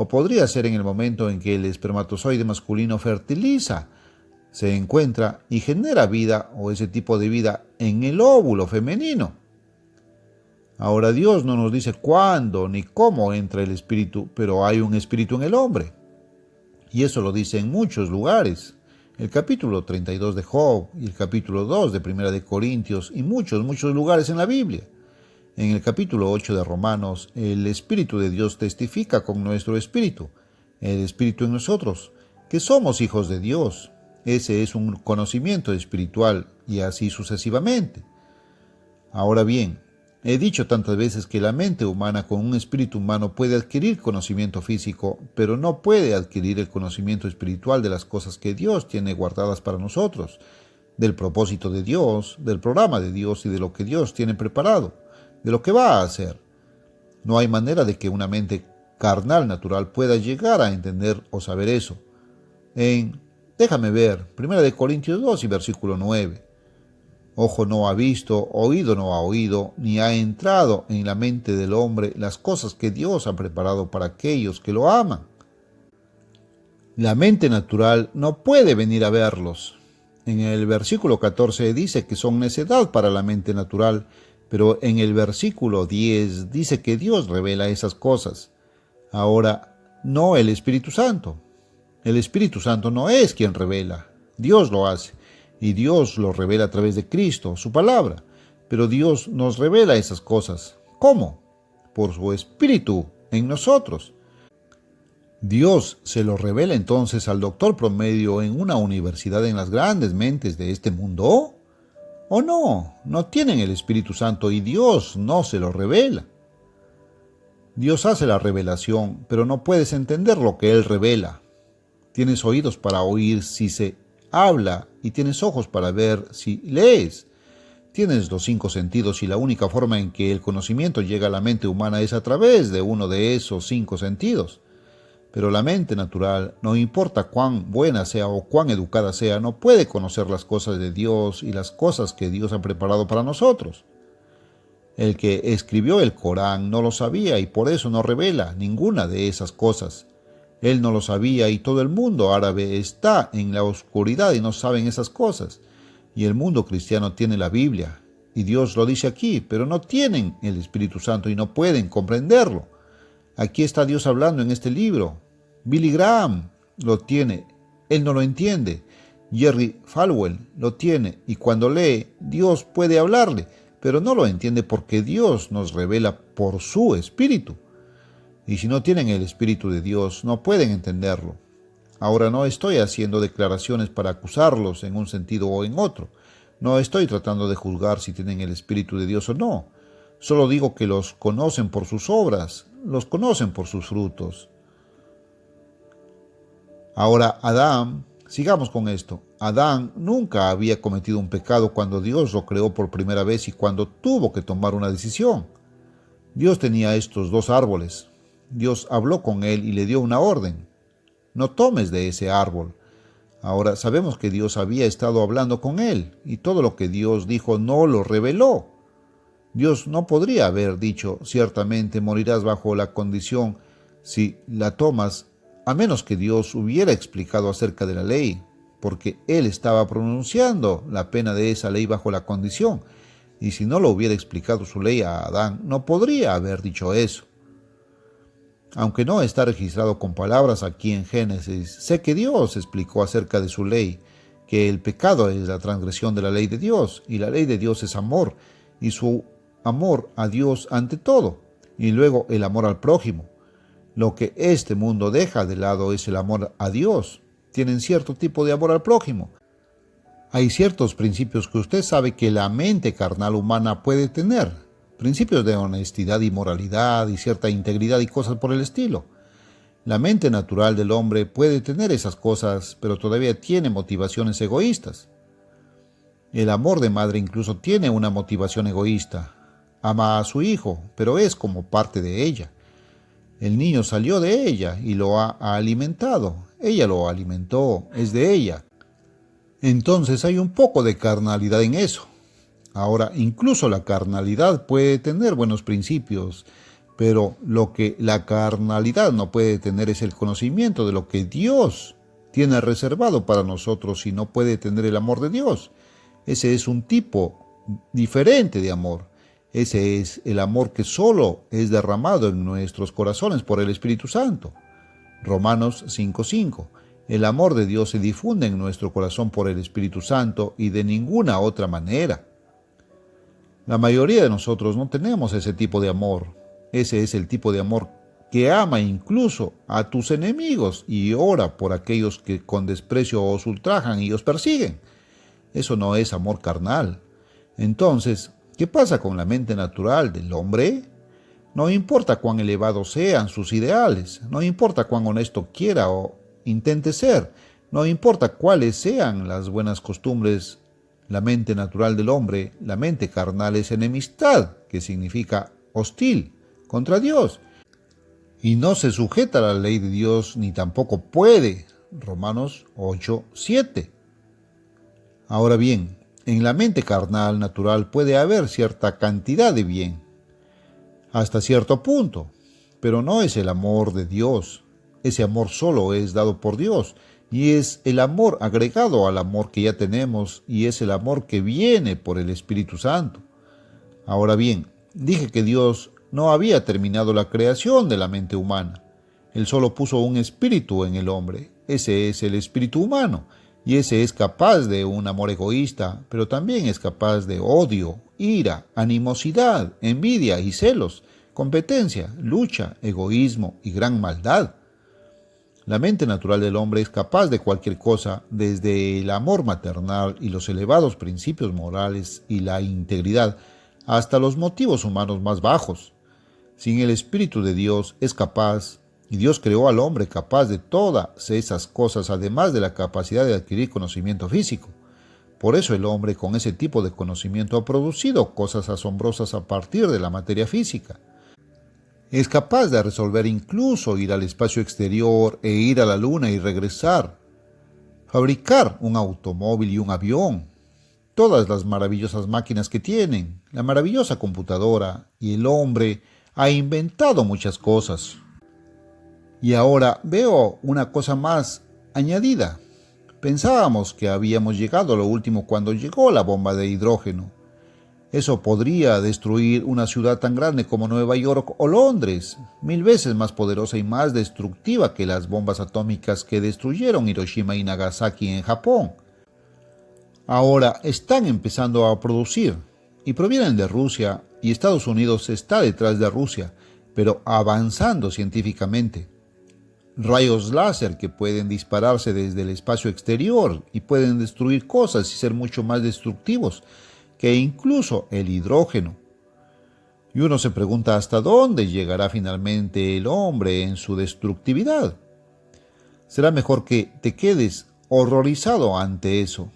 o podría ser en el momento en que el espermatozoide masculino fertiliza, se encuentra y genera vida o ese tipo de vida en el óvulo femenino. Ahora Dios no nos dice cuándo ni cómo entra el espíritu, pero hay un espíritu en el hombre. Y eso lo dice en muchos lugares. El capítulo 32 de Job y el capítulo 2 de Primera de Corintios y muchos lugares en la Biblia. En el capítulo 8 de Romanos, el Espíritu de Dios testifica con nuestro espíritu, el espíritu en nosotros, que somos hijos de Dios. Ese es un conocimiento espiritual y así sucesivamente. Ahora bien, he dicho tantas veces que la mente humana con un espíritu humano puede adquirir conocimiento físico, pero no puede adquirir el conocimiento espiritual de las cosas que Dios tiene guardadas para nosotros, del propósito de Dios, del programa de Dios y de lo que Dios tiene preparado, de lo que va a hacer. No hay manera de que una mente carnal natural pueda llegar a entender o saber eso. Déjame ver, 1 Corintios 2 y versículo 9. Ojo no ha visto, oído no ha oído, ni ha entrado en la mente del hombre las cosas que Dios ha preparado para aquellos que lo aman. La mente natural no puede venir a verlos. En el versículo 14 dice que son necedad para la mente natural, pero en el versículo 10 dice que Dios revela esas cosas. Ahora, no el Espíritu Santo. El Espíritu Santo no es quien revela, Dios lo hace, y Dios lo revela a través de Cristo, su palabra. Pero Dios nos revela esas cosas. ¿Cómo? Por su Espíritu en nosotros. Dios se lo revela entonces al doctor promedio en una universidad en las grandes mentes de este mundo. ¿O no? No tienen el Espíritu Santo y Dios no se lo revela. Dios hace la revelación, pero no puedes entender lo que Él revela. Tienes oídos para oír si se habla y tienes ojos para ver si lees. Tienes los 5 sentidos y la única forma en que el conocimiento llega a la mente humana es a través de uno de esos 5 sentidos. Pero la mente natural, no importa cuán buena sea o cuán educada sea, no puede conocer las cosas de Dios y las cosas que Dios ha preparado para nosotros. El que escribió el Corán no lo sabía y por eso no revela ninguna de esas cosas. Él no lo sabía y todo el mundo árabe está en la oscuridad y no saben esas cosas. Y el mundo cristiano tiene la Biblia, y Dios lo dice aquí, pero no tienen el Espíritu Santo y no pueden comprenderlo. Aquí está Dios hablando en este libro. Billy Graham lo tiene, él no lo entiende. Jerry Falwell lo tiene, y cuando lee, Dios puede hablarle, pero no lo entiende porque Dios nos revela por su Espíritu. Y si no tienen el Espíritu de Dios, no pueden entenderlo. Ahora no estoy haciendo declaraciones para acusarlos en un sentido o en otro. No estoy tratando de juzgar si tienen el Espíritu de Dios o no. Solo digo que los conocen por sus obras, los conocen por sus frutos. Ahora Adán, sigamos con esto. Adán nunca había cometido un pecado cuando Dios lo creó por primera vez y cuando tuvo que tomar una decisión. Dios tenía estos 2 árboles. Dios habló con él y le dio una orden. No tomes de ese árbol. Ahora sabemos que Dios había estado hablando con él y todo lo que Dios dijo no lo reveló. Dios no podría haber dicho, ciertamente morirás bajo la condición si la tomas, a menos que Dios hubiera explicado acerca de la ley, porque Él estaba pronunciando la pena de esa ley bajo la condición, y si no lo hubiera explicado su ley a Adán, no podría haber dicho eso. Aunque no está registrado con palabras aquí en Génesis, sé que Dios explicó acerca de su ley, que el pecado es la transgresión de la ley de Dios, y la ley de Dios es amor, y su amor a Dios ante todo, y luego el amor al prójimo. Lo que este mundo deja de lado es el amor a Dios. Tienen cierto tipo de amor al prójimo. Hay ciertos principios que usted sabe que la mente carnal humana puede tener. Principios de honestidad y moralidad y cierta integridad y cosas por el estilo. La mente natural del hombre puede tener esas cosas, pero todavía tiene motivaciones egoístas. El amor de madre incluso tiene una motivación egoísta. Ama a su hijo, pero es como parte de ella. El niño salió de ella y lo ha alimentado. Ella lo alimentó, es de ella. Entonces hay un poco de carnalidad en eso. Ahora, incluso la carnalidad puede tener buenos principios, Pero lo que la carnalidad no puede tener es el conocimiento de lo que Dios tiene reservado para nosotros y no puede tener el amor de Dios. Ese es un tipo diferente de amor. Ese es el amor que solo es derramado en nuestros corazones por el Espíritu Santo. Romanos 5:5. El amor de Dios se difunde en nuestro corazón por el Espíritu Santo y de ninguna otra manera. La mayoría de nosotros no tenemos ese tipo de amor. Ese es el tipo de amor que ama incluso a tus enemigos y ora por aquellos que con desprecio os ultrajan y os persiguen. Eso no es amor carnal. Entonces, ¿qué pasa con la mente natural del hombre? No importa cuán elevados sean sus ideales, no importa cuán honesto quiera o intente ser, no importa cuáles sean las buenas costumbres, la mente natural del hombre, la mente carnal es enemistad, que significa hostil contra Dios, y no se sujeta a la ley de Dios ni tampoco puede. Romanos 8:7. Ahora bien, en la mente carnal natural puede haber cierta cantidad de bien, hasta cierto punto, pero no es el amor de Dios. Ese amor solo es dado por Dios y es el amor agregado al amor que ya tenemos y es el amor que viene por el Espíritu Santo. Ahora bien, dije que Dios no había terminado la creación de la mente humana. Él solo puso un espíritu en el hombre. Ese es el espíritu humano y ese es capaz de un amor egoísta, pero también es capaz de odio, ira, animosidad, envidia y celos, competencia, lucha, egoísmo y gran maldad. La mente natural del hombre es capaz de cualquier cosa, desde el amor maternal y los elevados principios morales y la integridad, hasta los motivos humanos más bajos. Sin el Espíritu de Dios es capaz, y Dios creó al hombre capaz de todas esas cosas, además de la capacidad de adquirir conocimiento físico. Por eso el hombre con ese tipo de conocimiento ha producido cosas asombrosas a partir de la materia física. Es capaz de resolver incluso ir al espacio exterior e ir a la luna y regresar, fabricar un automóvil y un avión, todas las maravillosas máquinas que tienen, la maravillosa computadora, y el hombre ha inventado muchas cosas. Y ahora veo una cosa más añadida. Pensábamos que habíamos llegado a lo último cuando llegó la bomba de hidrógeno. Eso podría destruir una ciudad tan grande como Nueva York o Londres, 1000 veces más poderosa y más destructiva que las bombas atómicas que destruyeron Hiroshima y Nagasaki en Japón. Ahora están empezando a producir y provienen de Rusia y Estados Unidos está detrás de Rusia, pero avanzando científicamente. Rayos láser que pueden dispararse desde el espacio exterior y pueden destruir cosas y ser mucho más destructivos que incluso el hidrógeno. Y uno se pregunta hasta dónde llegará finalmente el hombre en su destructividad. Será mejor que te quedes horrorizado ante eso.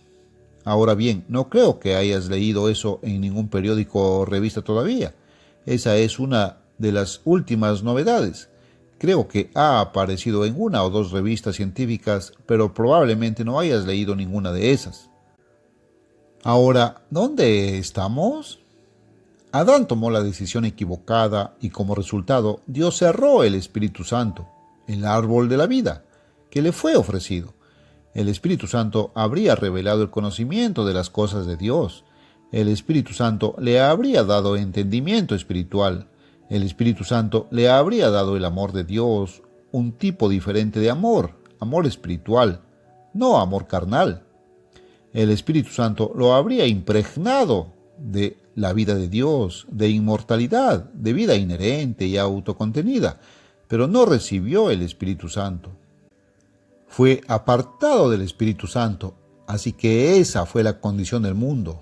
Ahora bien, no creo que hayas leído eso en ningún periódico o revista todavía. Esa es una de las últimas novedades. Creo que ha aparecido en una o dos revistas científicas, pero probablemente no hayas leído ninguna de esas. Ahora, ¿dónde estamos? Adán tomó la decisión equivocada y como resultado Dios cerró el Espíritu Santo, el árbol de la vida, que le fue ofrecido. El Espíritu Santo habría revelado el conocimiento de las cosas de Dios. El Espíritu Santo le habría dado entendimiento espiritual. El Espíritu Santo le habría dado el amor de Dios, un tipo diferente de amor, amor espiritual, no amor carnal. El Espíritu Santo lo habría impregnado de la vida de Dios, de inmortalidad, de vida inherente y autocontenida, pero no recibió el Espíritu Santo. Fue apartado del Espíritu Santo, así que esa fue la condición del mundo.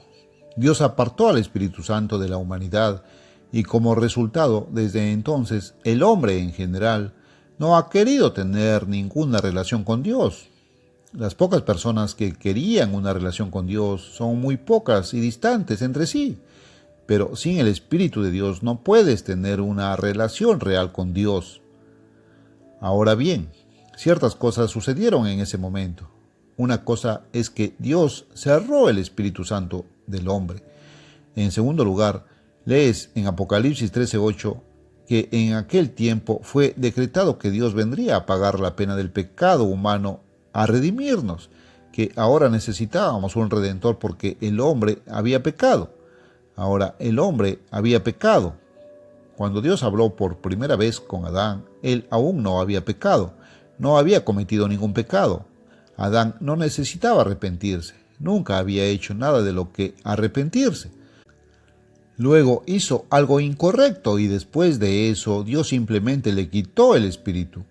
Dios apartó al Espíritu Santo de la humanidad y como resultado, desde entonces, el hombre en general no ha querido tener ninguna relación con Dios. Las pocas personas que querían una relación con Dios son muy pocas y distantes entre sí, pero sin el Espíritu de Dios no puedes tener una relación real con Dios. Ahora bien, ciertas cosas sucedieron en ese momento. Una cosa es que Dios cerró el Espíritu Santo del hombre. En segundo lugar, lees en Apocalipsis 13:8 que en aquel tiempo fue decretado que Dios vendría a pagar la pena del pecado humano, a redimirnos, que ahora necesitábamos un redentor porque el hombre había pecado. Ahora, el hombre había pecado. Cuando Dios habló por primera vez con Adán, él aún no había pecado, no había cometido ningún pecado. Adán no necesitaba arrepentirse, nunca había hecho nada de lo que arrepentirse. Luego hizo algo incorrecto y después de eso Dios simplemente le quitó el espíritu.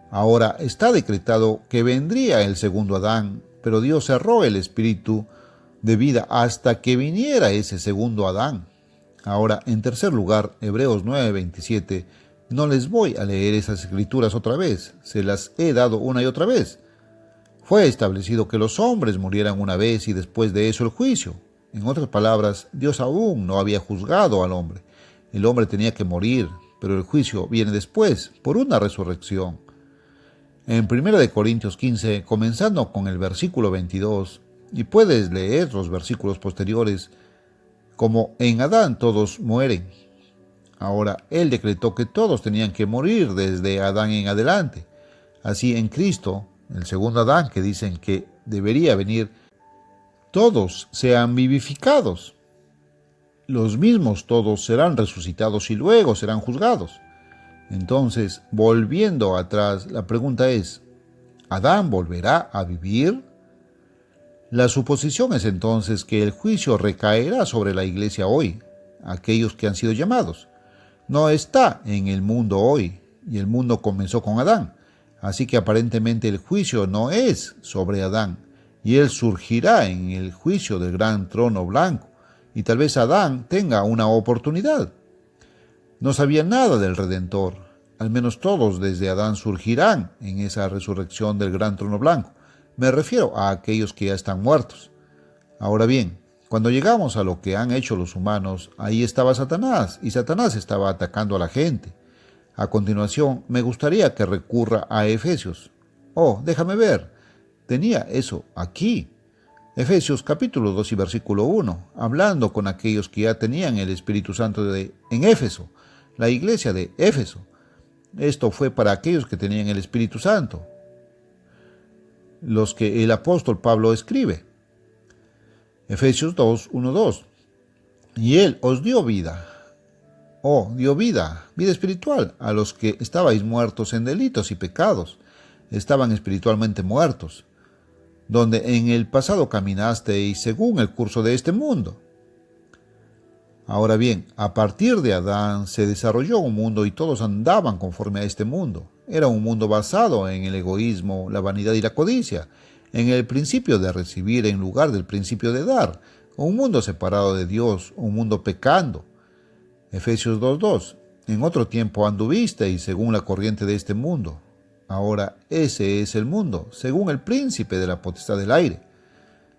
Ahora está decretado que vendría el segundo Adán, pero Dios cerró el espíritu de vida hasta que viniera ese segundo Adán. Ahora, en tercer lugar, Hebreos 9:27, no les voy a leer esas escrituras otra vez, se las he dado una y otra vez. Fue establecido que los hombres murieran una vez y después de eso el juicio. En otras palabras, Dios aún no había juzgado al hombre. El hombre tenía que morir, pero el juicio viene después, por una resurrección. En 1 Corintios 15, comenzando con el versículo 22, y puedes leer los versículos posteriores, como en Adán todos mueren. Ahora, Él decretó que todos tenían que morir desde Adán en adelante. Así en Cristo, el segundo Adán, que dicen que debería venir, todos sean vivificados. Los mismos todos serán resucitados y luego serán juzgados. Entonces, volviendo atrás, la pregunta es, ¿Adán volverá a vivir? La suposición es entonces que el juicio recaerá sobre la iglesia hoy, aquellos que han sido llamados. No está en el mundo hoy, y el mundo comenzó con Adán, así que aparentemente el juicio no es sobre Adán, y él surgirá en el juicio del gran trono blanco, y tal vez Adán tenga una oportunidad. No sabía nada del Redentor, al menos todos desde Adán surgirán en esa resurrección del gran trono blanco. Me refiero a aquellos que ya están muertos. Ahora bien, cuando llegamos a lo que han hecho los humanos, ahí estaba Satanás, y Satanás estaba atacando a la gente. A continuación, me gustaría que recurra a Efesios. Oh, déjame ver, tenía eso aquí. Efesios capítulo 2 y versículo 1, hablando con aquellos que ya tenían el Espíritu Santo en Éfeso, la iglesia de Éfeso. Esto fue para aquellos que tenían el Espíritu Santo, los que el apóstol Pablo escribe. Efesios 2, 1, 2. Y Él os dio vida. Dio vida espiritual a los que estabais muertos en delitos y pecados. Estaban espiritualmente muertos, donde en el pasado caminasteis según el curso de este mundo. Ahora bien, a partir de Adán se desarrolló un mundo y todos andaban conforme a este mundo. Era un mundo basado en el egoísmo, la vanidad y la codicia, en el principio de recibir en lugar del principio de dar, un mundo separado de Dios, un mundo pecando. Efesios 2:2. En otro tiempo anduvisteis según la corriente de este mundo. Ahora ese es el mundo, según el príncipe de la potestad del aire.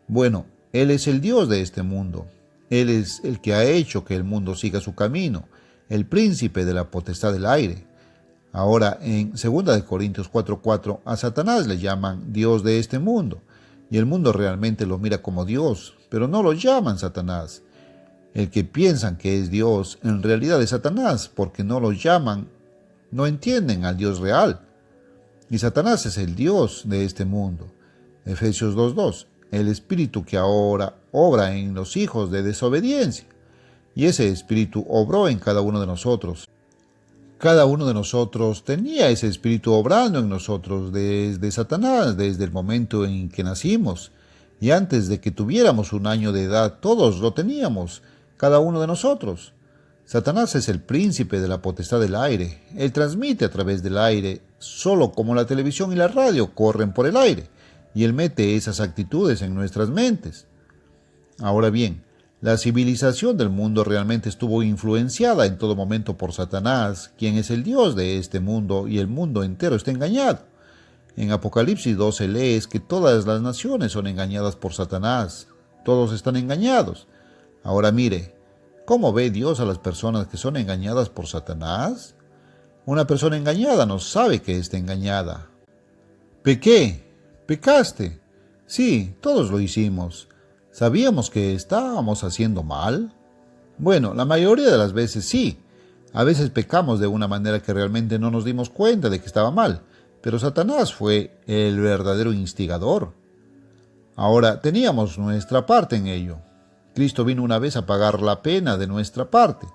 Bueno, Él es el Dios de este mundo. Él es el que ha hecho que el mundo siga su camino, el príncipe de la potestad del aire. Ahora, en 2 Corintios 4:4, a Satanás le llaman Dios de este mundo, y el mundo realmente lo mira como Dios, pero no lo llaman Satanás. El que piensan que es Dios, en realidad es Satanás, porque no lo llaman, no entienden al Dios real. Y Satanás es el Dios de este mundo. Efesios 2:2, el espíritu que ahora obra en los hijos de desobediencia. Y ese espíritu obró en cada uno de nosotros. Cada uno de nosotros tenía ese espíritu obrando en nosotros desde Satanás, desde el momento en que nacimos. Y antes de que tuviéramos 1 año de edad, todos lo teníamos, cada uno de nosotros. Satanás es el príncipe de la potestad del aire. Él transmite a través del aire, solo como la televisión y la radio corren por el aire, y él mete esas actitudes en nuestras mentes. Ahora bien, la civilización del mundo realmente estuvo influenciada en todo momento por Satanás, quien es el Dios de este mundo, y el mundo entero está engañado. En Apocalipsis 12 lees que todas las naciones son engañadas por Satanás. Todos están engañados. Ahora mire, ¿cómo ve Dios a las personas que son engañadas por Satanás? Una persona engañada no sabe que está engañada. Pecaste. Sí, todos lo hicimos. ¿Sabíamos que estábamos haciendo mal? Bueno, la mayoría de las veces sí, A veces pecamos de una manera que realmente no nos dimos cuenta de que estaba mal, pero Satanás fue el verdadero instigador. Ahora teníamos nuestra parte en ello. Cristo vino una vez a pagar la pena de nuestra parte.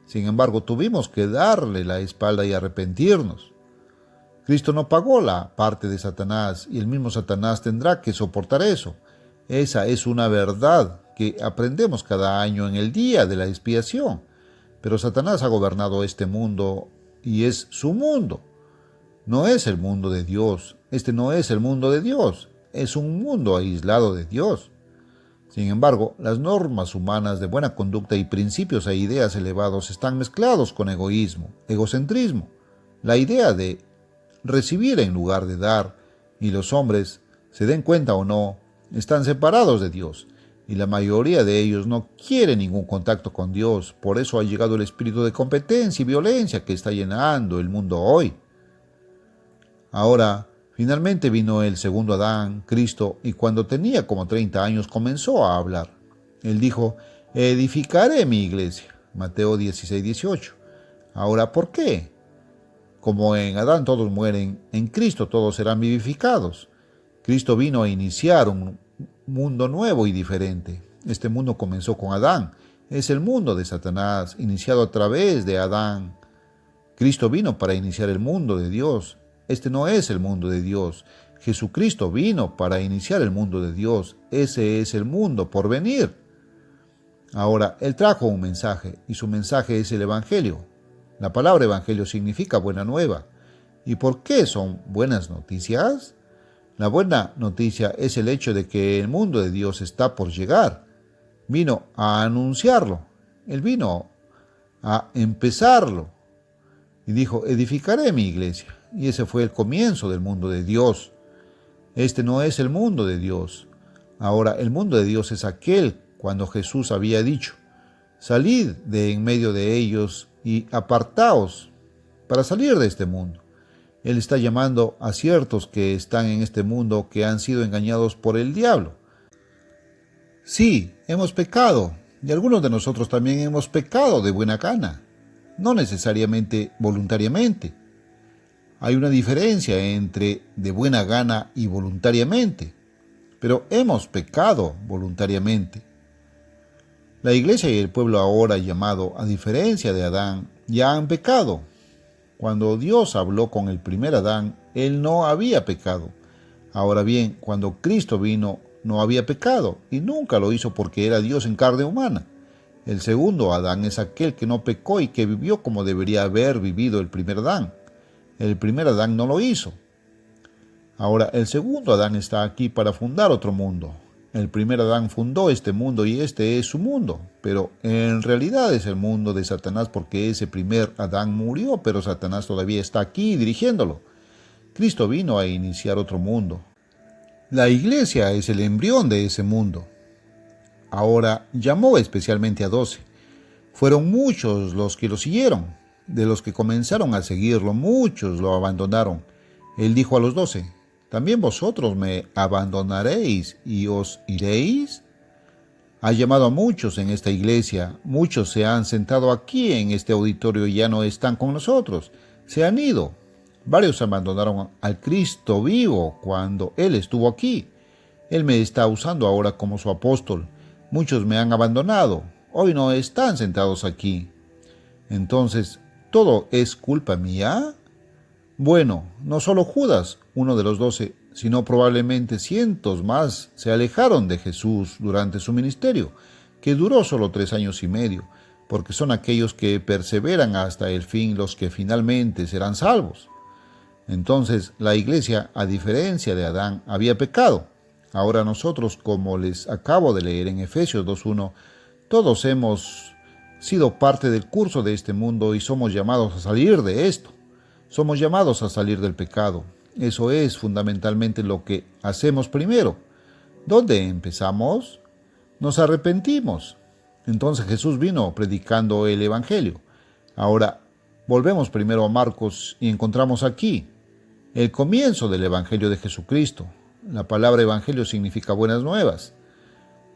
Sin embargo, tuvimos que darle la espalda y arrepentirnos. Cristo no pagó la parte de Satanás y el mismo Satanás tendrá que soportar eso. Esa es una verdad que aprendemos cada año en el día de la expiación. Pero Satanás ha gobernado este mundo y es su mundo. No es el mundo de Dios. Este no es el mundo de Dios. Es un mundo aislado de Dios. Sin embargo, las normas humanas de buena conducta y principios e ideas elevados están mezclados con egoísmo, egocentrismo, la idea de recibir en lugar de dar, y los hombres, se den cuenta o no, están separados de Dios, y la mayoría de ellos no quieren ningún contacto con Dios. Por eso ha llegado el espíritu de competencia y violencia que está llenando el mundo hoy. Ahora, finalmente vino el segundo Adán, Cristo, y cuando tenía como 30 años comenzó a hablar. Él dijo, edificaré mi iglesia. Mateo 16:18. Ahora, ¿por qué? Como en Adán todos mueren, en Cristo todos serán vivificados. Cristo vino a iniciar un mundo nuevo y diferente. Este mundo comenzó con Adán. Es el mundo de Satanás, iniciado a través de Adán. Cristo vino para iniciar el mundo de Dios. Este no es el mundo de Dios. Jesucristo vino para iniciar el mundo de Dios. Ese es el mundo por venir. Ahora, Él trajo un mensaje, y su mensaje es el Evangelio. La palabra Evangelio significa buena nueva. ¿Y por qué son buenas noticias? La buena noticia es el hecho de que el mundo de Dios está por llegar. Vino a anunciarlo. Él vino a empezarlo. Y dijo, edificaré mi iglesia. Y ese fue el comienzo del mundo de Dios. Este no es el mundo de Dios. Ahora, el mundo de Dios es aquel cuando Jesús había dicho, salid de en medio de ellos y apartaos para salir de este mundo. Él está llamando a ciertos que están en este mundo que han sido engañados por el diablo. Sí, hemos pecado, y algunos de nosotros también hemos pecado de buena gana, no necesariamente voluntariamente. Hay una diferencia entre de buena gana y voluntariamente, pero hemos pecado voluntariamente. La iglesia y el pueblo ahora llamado, a diferencia de Adán, ya han pecado. Cuando Dios habló con el primer Adán, él no había pecado. Ahora bien, cuando Cristo vino, no había pecado, y nunca lo hizo porque era Dios en carne humana. El segundo Adán es aquel que no pecó y que vivió como debería haber vivido el primer Adán. El primer Adán no lo hizo. Ahora, el segundo Adán está aquí para fundar otro mundo. El primer Adán fundó este mundo y este es su mundo, pero en realidad es el mundo de Satanás porque ese primer Adán murió, pero Satanás todavía está aquí dirigiéndolo. Cristo vino a iniciar otro mundo. La iglesia es el embrión de ese mundo. Ahora llamó especialmente a 12. Fueron muchos los que lo siguieron. De los que comenzaron a seguirlo, muchos lo abandonaron. Él dijo a los 12, ¿también vosotros me abandonaréis y os iréis? Ha llamado a muchos en esta iglesia. Muchos se han sentado aquí en este auditorio y ya no están con nosotros. Se han ido. Varios abandonaron al Cristo vivo cuando Él estuvo aquí. Él me está usando ahora como su apóstol. Muchos me han abandonado. Hoy no están sentados aquí. Entonces, ¿todo es culpa mía? Bueno, no solo Judas, uno de los 12, sino probablemente cientos más se alejaron de Jesús durante su ministerio, que duró solo 3 años y medio, porque son aquellos que perseveran hasta el fin los que finalmente serán salvos. Entonces, la iglesia, a diferencia de Adán, había pecado. Ahora nosotros, como les acabo de leer en Efesios 2:1, todos hemos sido parte del curso de este mundo y somos llamados a salir de esto. Somos llamados a salir del pecado. Eso es fundamentalmente lo que hacemos primero. ¿Dónde empezamos? Nos arrepentimos. Entonces Jesús vino predicando el Evangelio. Ahora volvemos primero a Marcos y encontramos aquí el comienzo del Evangelio de Jesucristo. La palabra Evangelio significa buenas nuevas.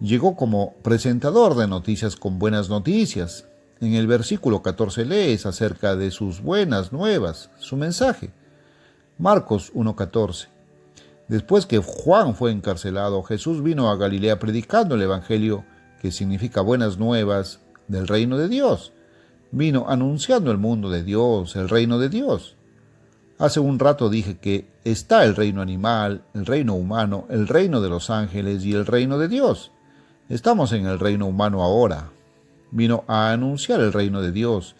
Llegó como presentador de noticias con buenas noticias. En el versículo 14 lees acerca de sus buenas nuevas, su mensaje. Marcos 1:14. Después que Juan fue encarcelado, Jesús vino a Galilea predicando el Evangelio, que significa buenas nuevas del reino de Dios. Vino anunciando el mundo de Dios, el reino de Dios. Hace un rato dije que está el reino animal, el reino humano, el reino de los ángeles y el reino de Dios. Estamos en el reino humano ahora. Vino a anunciar el reino de Dios,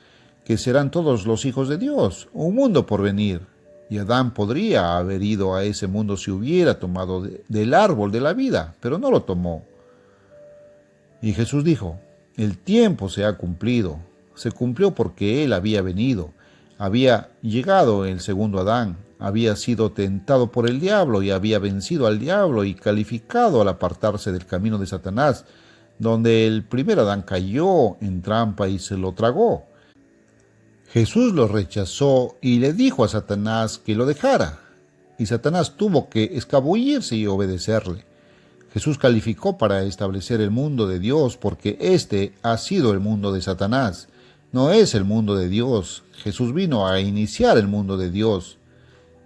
que serán todos los hijos de Dios, un mundo por venir. Y Adán podría haber ido a ese mundo si hubiera tomado del árbol de la vida, pero no lo tomó. Y Jesús dijo, el tiempo se ha cumplido. Se cumplió porque Él había venido. Había llegado el segundo Adán, había sido tentado por el diablo y había vencido al diablo y calificado al apartarse del camino de Satanás, donde el primer Adán cayó en trampa y se lo tragó. Jesús lo rechazó y le dijo a Satanás que lo dejara, y Satanás tuvo que escabullirse y obedecerle. Jesús calificó para establecer el mundo de Dios porque este ha sido el mundo de Satanás, no es el mundo de Dios. Jesús vino a iniciar el mundo de Dios.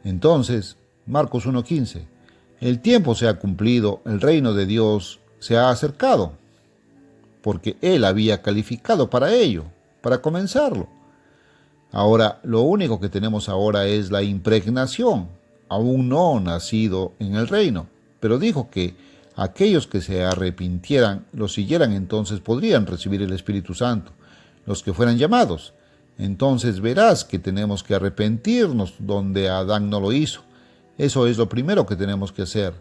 Entonces, Marcos 1:15, el tiempo se ha cumplido, el reino de Dios se ha acercado, porque Él había calificado para ello, para comenzarlo. Ahora, lo único que tenemos ahora es la impregnación, aún no nacido en el reino, pero dijo que aquellos que se arrepintieran, lo siguieran, entonces podrían recibir el Espíritu Santo, los que fueran llamados. Entonces verás que tenemos que arrepentirnos donde Adán no lo hizo. Eso es lo primero que tenemos que hacer.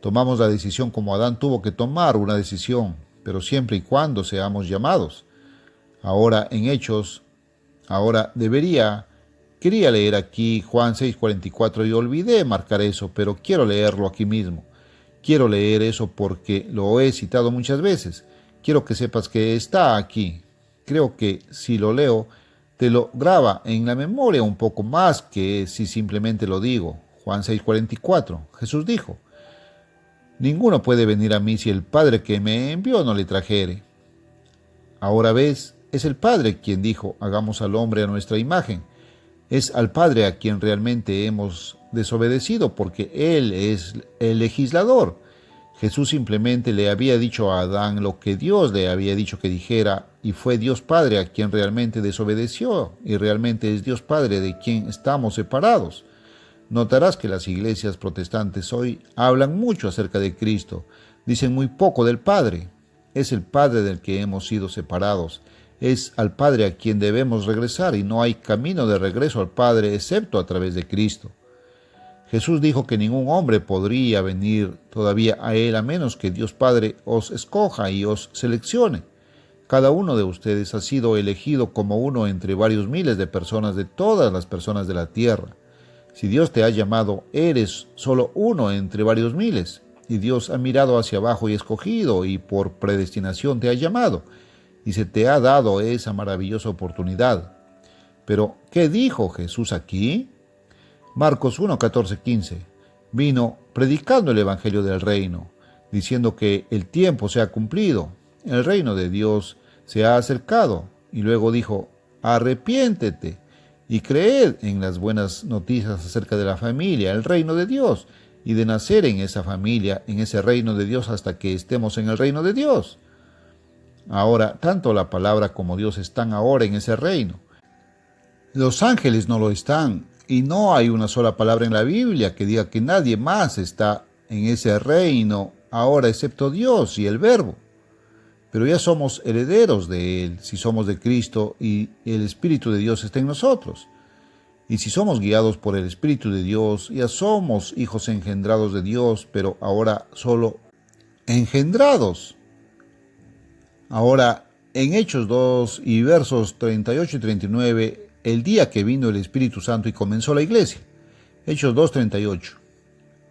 Tomamos la decisión como Adán tuvo que tomar una decisión, pero siempre y cuando seamos llamados. Ahora en Hechos, quería leer aquí Juan 6:44 y olvidé marcar eso, pero quiero leerlo aquí mismo. Quiero leer eso porque lo he citado muchas veces. Quiero que sepas que está aquí. Creo que si lo leo, te lo graba en la memoria un poco más que si simplemente lo digo. Juan 6:44. Jesús dijo, ninguno puede venir a mí si el Padre que me envió no le trajere. Ahora ves, es el Padre quien dijo, hagamos al hombre a nuestra imagen. Es al Padre a quien realmente hemos desobedecido porque Él es el legislador. Jesús simplemente le había dicho a Adán lo que Dios le había dicho que dijera y fue Dios Padre a quien realmente desobedeció y realmente es Dios Padre de quien estamos separados. Notarás que las iglesias protestantes hoy hablan mucho acerca de Cristo, dicen muy poco del Padre. Es el Padre del que hemos sido separados. Es al Padre a quien debemos regresar y no hay camino de regreso al Padre excepto a través de Cristo. Jesús dijo que ningún hombre podría venir todavía a Él a menos que Dios Padre os escoja y os seleccione. Cada uno de ustedes ha sido elegido como uno entre varios miles de personas de todas las personas de la tierra. Si Dios te ha llamado, eres solo uno entre varios miles. Y Dios ha mirado hacia abajo y escogido y por predestinación te ha llamado. Y se te ha dado esa maravillosa oportunidad. Pero, ¿qué dijo Jesús aquí? Marcos 1:14-15. Vino predicando el Evangelio del reino, diciendo que el tiempo se ha cumplido, el reino de Dios se ha acercado. Y luego dijo, arrepiéntete y creed en las buenas noticias acerca de la familia, el reino de Dios, y de nacer en esa familia, en ese reino de Dios hasta que estemos en el reino de Dios. Ahora, tanto la palabra como Dios están ahora en ese reino. Los ángeles no lo están, y no hay una sola palabra en la Biblia que diga que nadie más está en ese reino ahora excepto Dios y el Verbo. Pero ya somos herederos de Él si somos de Cristo y el Espíritu de Dios está en nosotros. Y si somos guiados por el Espíritu de Dios, ya somos hijos engendrados de Dios, pero ahora solo engendrados. Ahora, en Hechos 2 y versos 38 y 39, el día que vino el Espíritu Santo y comenzó la iglesia. Hechos 2:38.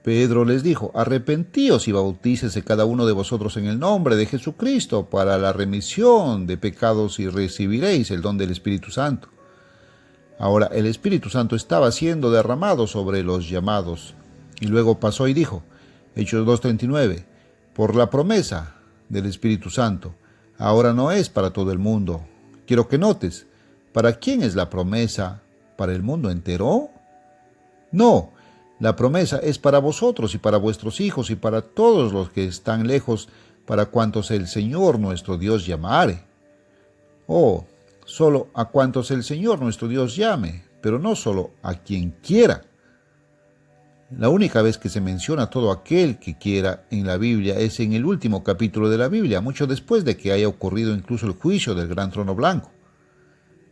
Pedro les dijo, arrepentíos y bautícese cada uno de vosotros en el nombre de Jesucristo para la remisión de pecados y recibiréis el don del Espíritu Santo. Ahora el Espíritu Santo estaba siendo derramado sobre los llamados. Y luego pasó y dijo, Hechos 2:39, por la promesa del Espíritu Santo, ahora no es para todo el mundo, quiero que notes, ¿para quién es la promesa? ¿Para el mundo entero? No, la promesa es para vosotros y para vuestros hijos y para todos los que están lejos, para cuantos el Señor nuestro Dios llamare. Oh, solo a cuantos el Señor nuestro Dios llame, pero no solo a quien quiera. La única vez que se menciona todo aquel que quiera en la Biblia es en el último capítulo de la Biblia, mucho después de que haya ocurrido incluso el juicio del gran trono blanco.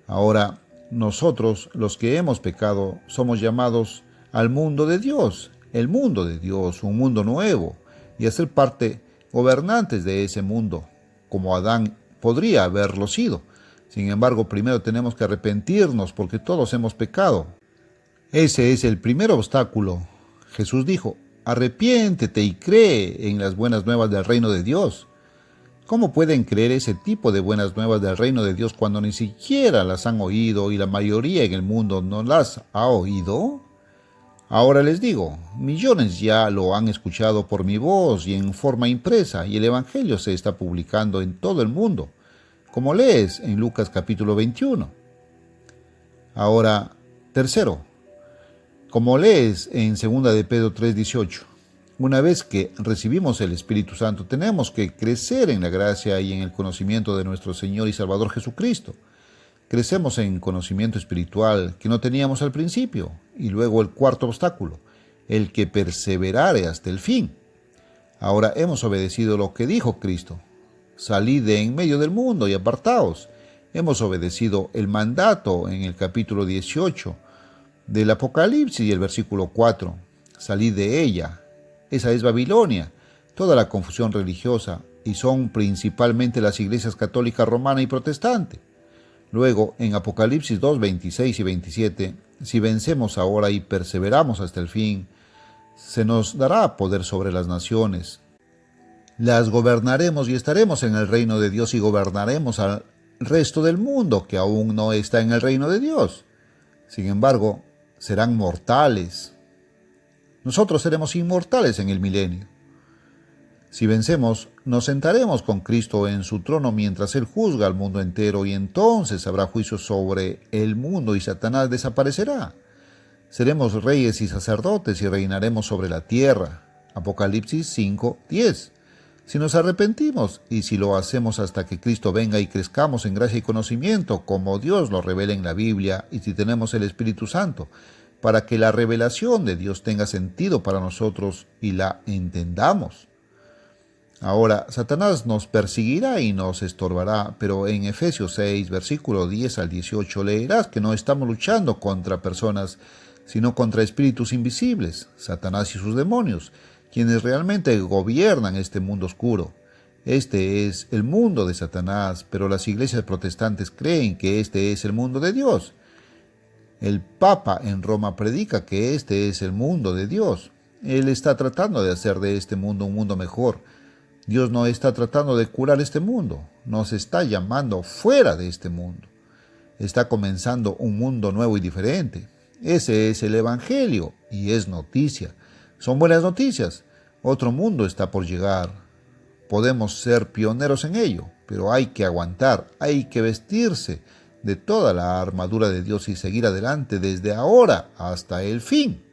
Ahora, nosotros, los que hemos pecado, somos llamados al mundo de Dios, el mundo de Dios, un mundo nuevo, y a ser parte gobernantes de ese mundo, como Adán podría haberlo sido. Sin embargo, primero tenemos que arrepentirnos porque todos hemos pecado. Ese es el primer obstáculo. Jesús dijo, arrepiéntete y cree en las buenas nuevas del reino de Dios. ¿Cómo pueden creer ese tipo de buenas nuevas del reino de Dios cuando ni siquiera las han oído y la mayoría en el mundo no las ha oído? Ahora les digo, millones ya lo han escuchado por mi voz y en forma impresa, y el Evangelio se está publicando en todo el mundo, como lees en Lucas capítulo 21. Ahora, tercero, como lees en 2 de Pedro 3:18, una vez que recibimos el Espíritu Santo, tenemos que crecer en la gracia y en el conocimiento de nuestro Señor y Salvador Jesucristo. Crecemos en conocimiento espiritual que no teníamos al principio. Y luego el cuarto obstáculo, el que perseverare hasta el fin. Ahora hemos obedecido lo que dijo Cristo. Salid de en medio del mundo y apartaos. Hemos obedecido el mandato en el capítulo 18 del Apocalipsis y el versículo 4. Salid de ella. Esa es Babilonia, toda la confusión religiosa, y son principalmente las iglesias católica, romana y protestante. Luego, en Apocalipsis 2, 26 y 27, si vencemos ahora y perseveramos hasta el fin, se nos dará poder sobre las naciones. Las gobernaremos y estaremos en el reino de Dios y gobernaremos al resto del mundo que aún no está en el reino de Dios. Sin embargo, serán mortales. Nosotros seremos inmortales en el milenio. Si vencemos, nos sentaremos con Cristo en su trono mientras Él juzga al mundo entero y entonces habrá juicio sobre el mundo y Satanás desaparecerá. Seremos reyes y sacerdotes y reinaremos sobre la tierra. Apocalipsis 5:10. Si nos arrepentimos y si lo hacemos hasta que Cristo venga y crezcamos en gracia y conocimiento, como Dios lo revela en la Biblia, y si tenemos el Espíritu Santo, para que la revelación de Dios tenga sentido para nosotros y la entendamos. Ahora, Satanás nos perseguirá y nos estorbará, pero en Efesios 6, versículo 10 al 18, leerás que no estamos luchando contra personas, sino contra espíritus invisibles, Satanás y sus demonios, quienes realmente gobiernan este mundo oscuro. Este es el mundo de Satanás, pero las iglesias protestantes creen que este es el mundo de Dios. El Papa en Roma predica que este es el mundo de Dios. Él está tratando de hacer de este mundo un mundo mejor. Dios no está tratando de curar este mundo, nos está llamando fuera de este mundo. Está comenzando un mundo nuevo y diferente. Ese es el Evangelio y es noticia. Son buenas noticias. Otro mundo está por llegar. Podemos ser pioneros en ello, pero hay que aguantar, hay que vestirse de toda la armadura de Dios y seguir adelante desde ahora hasta el fin.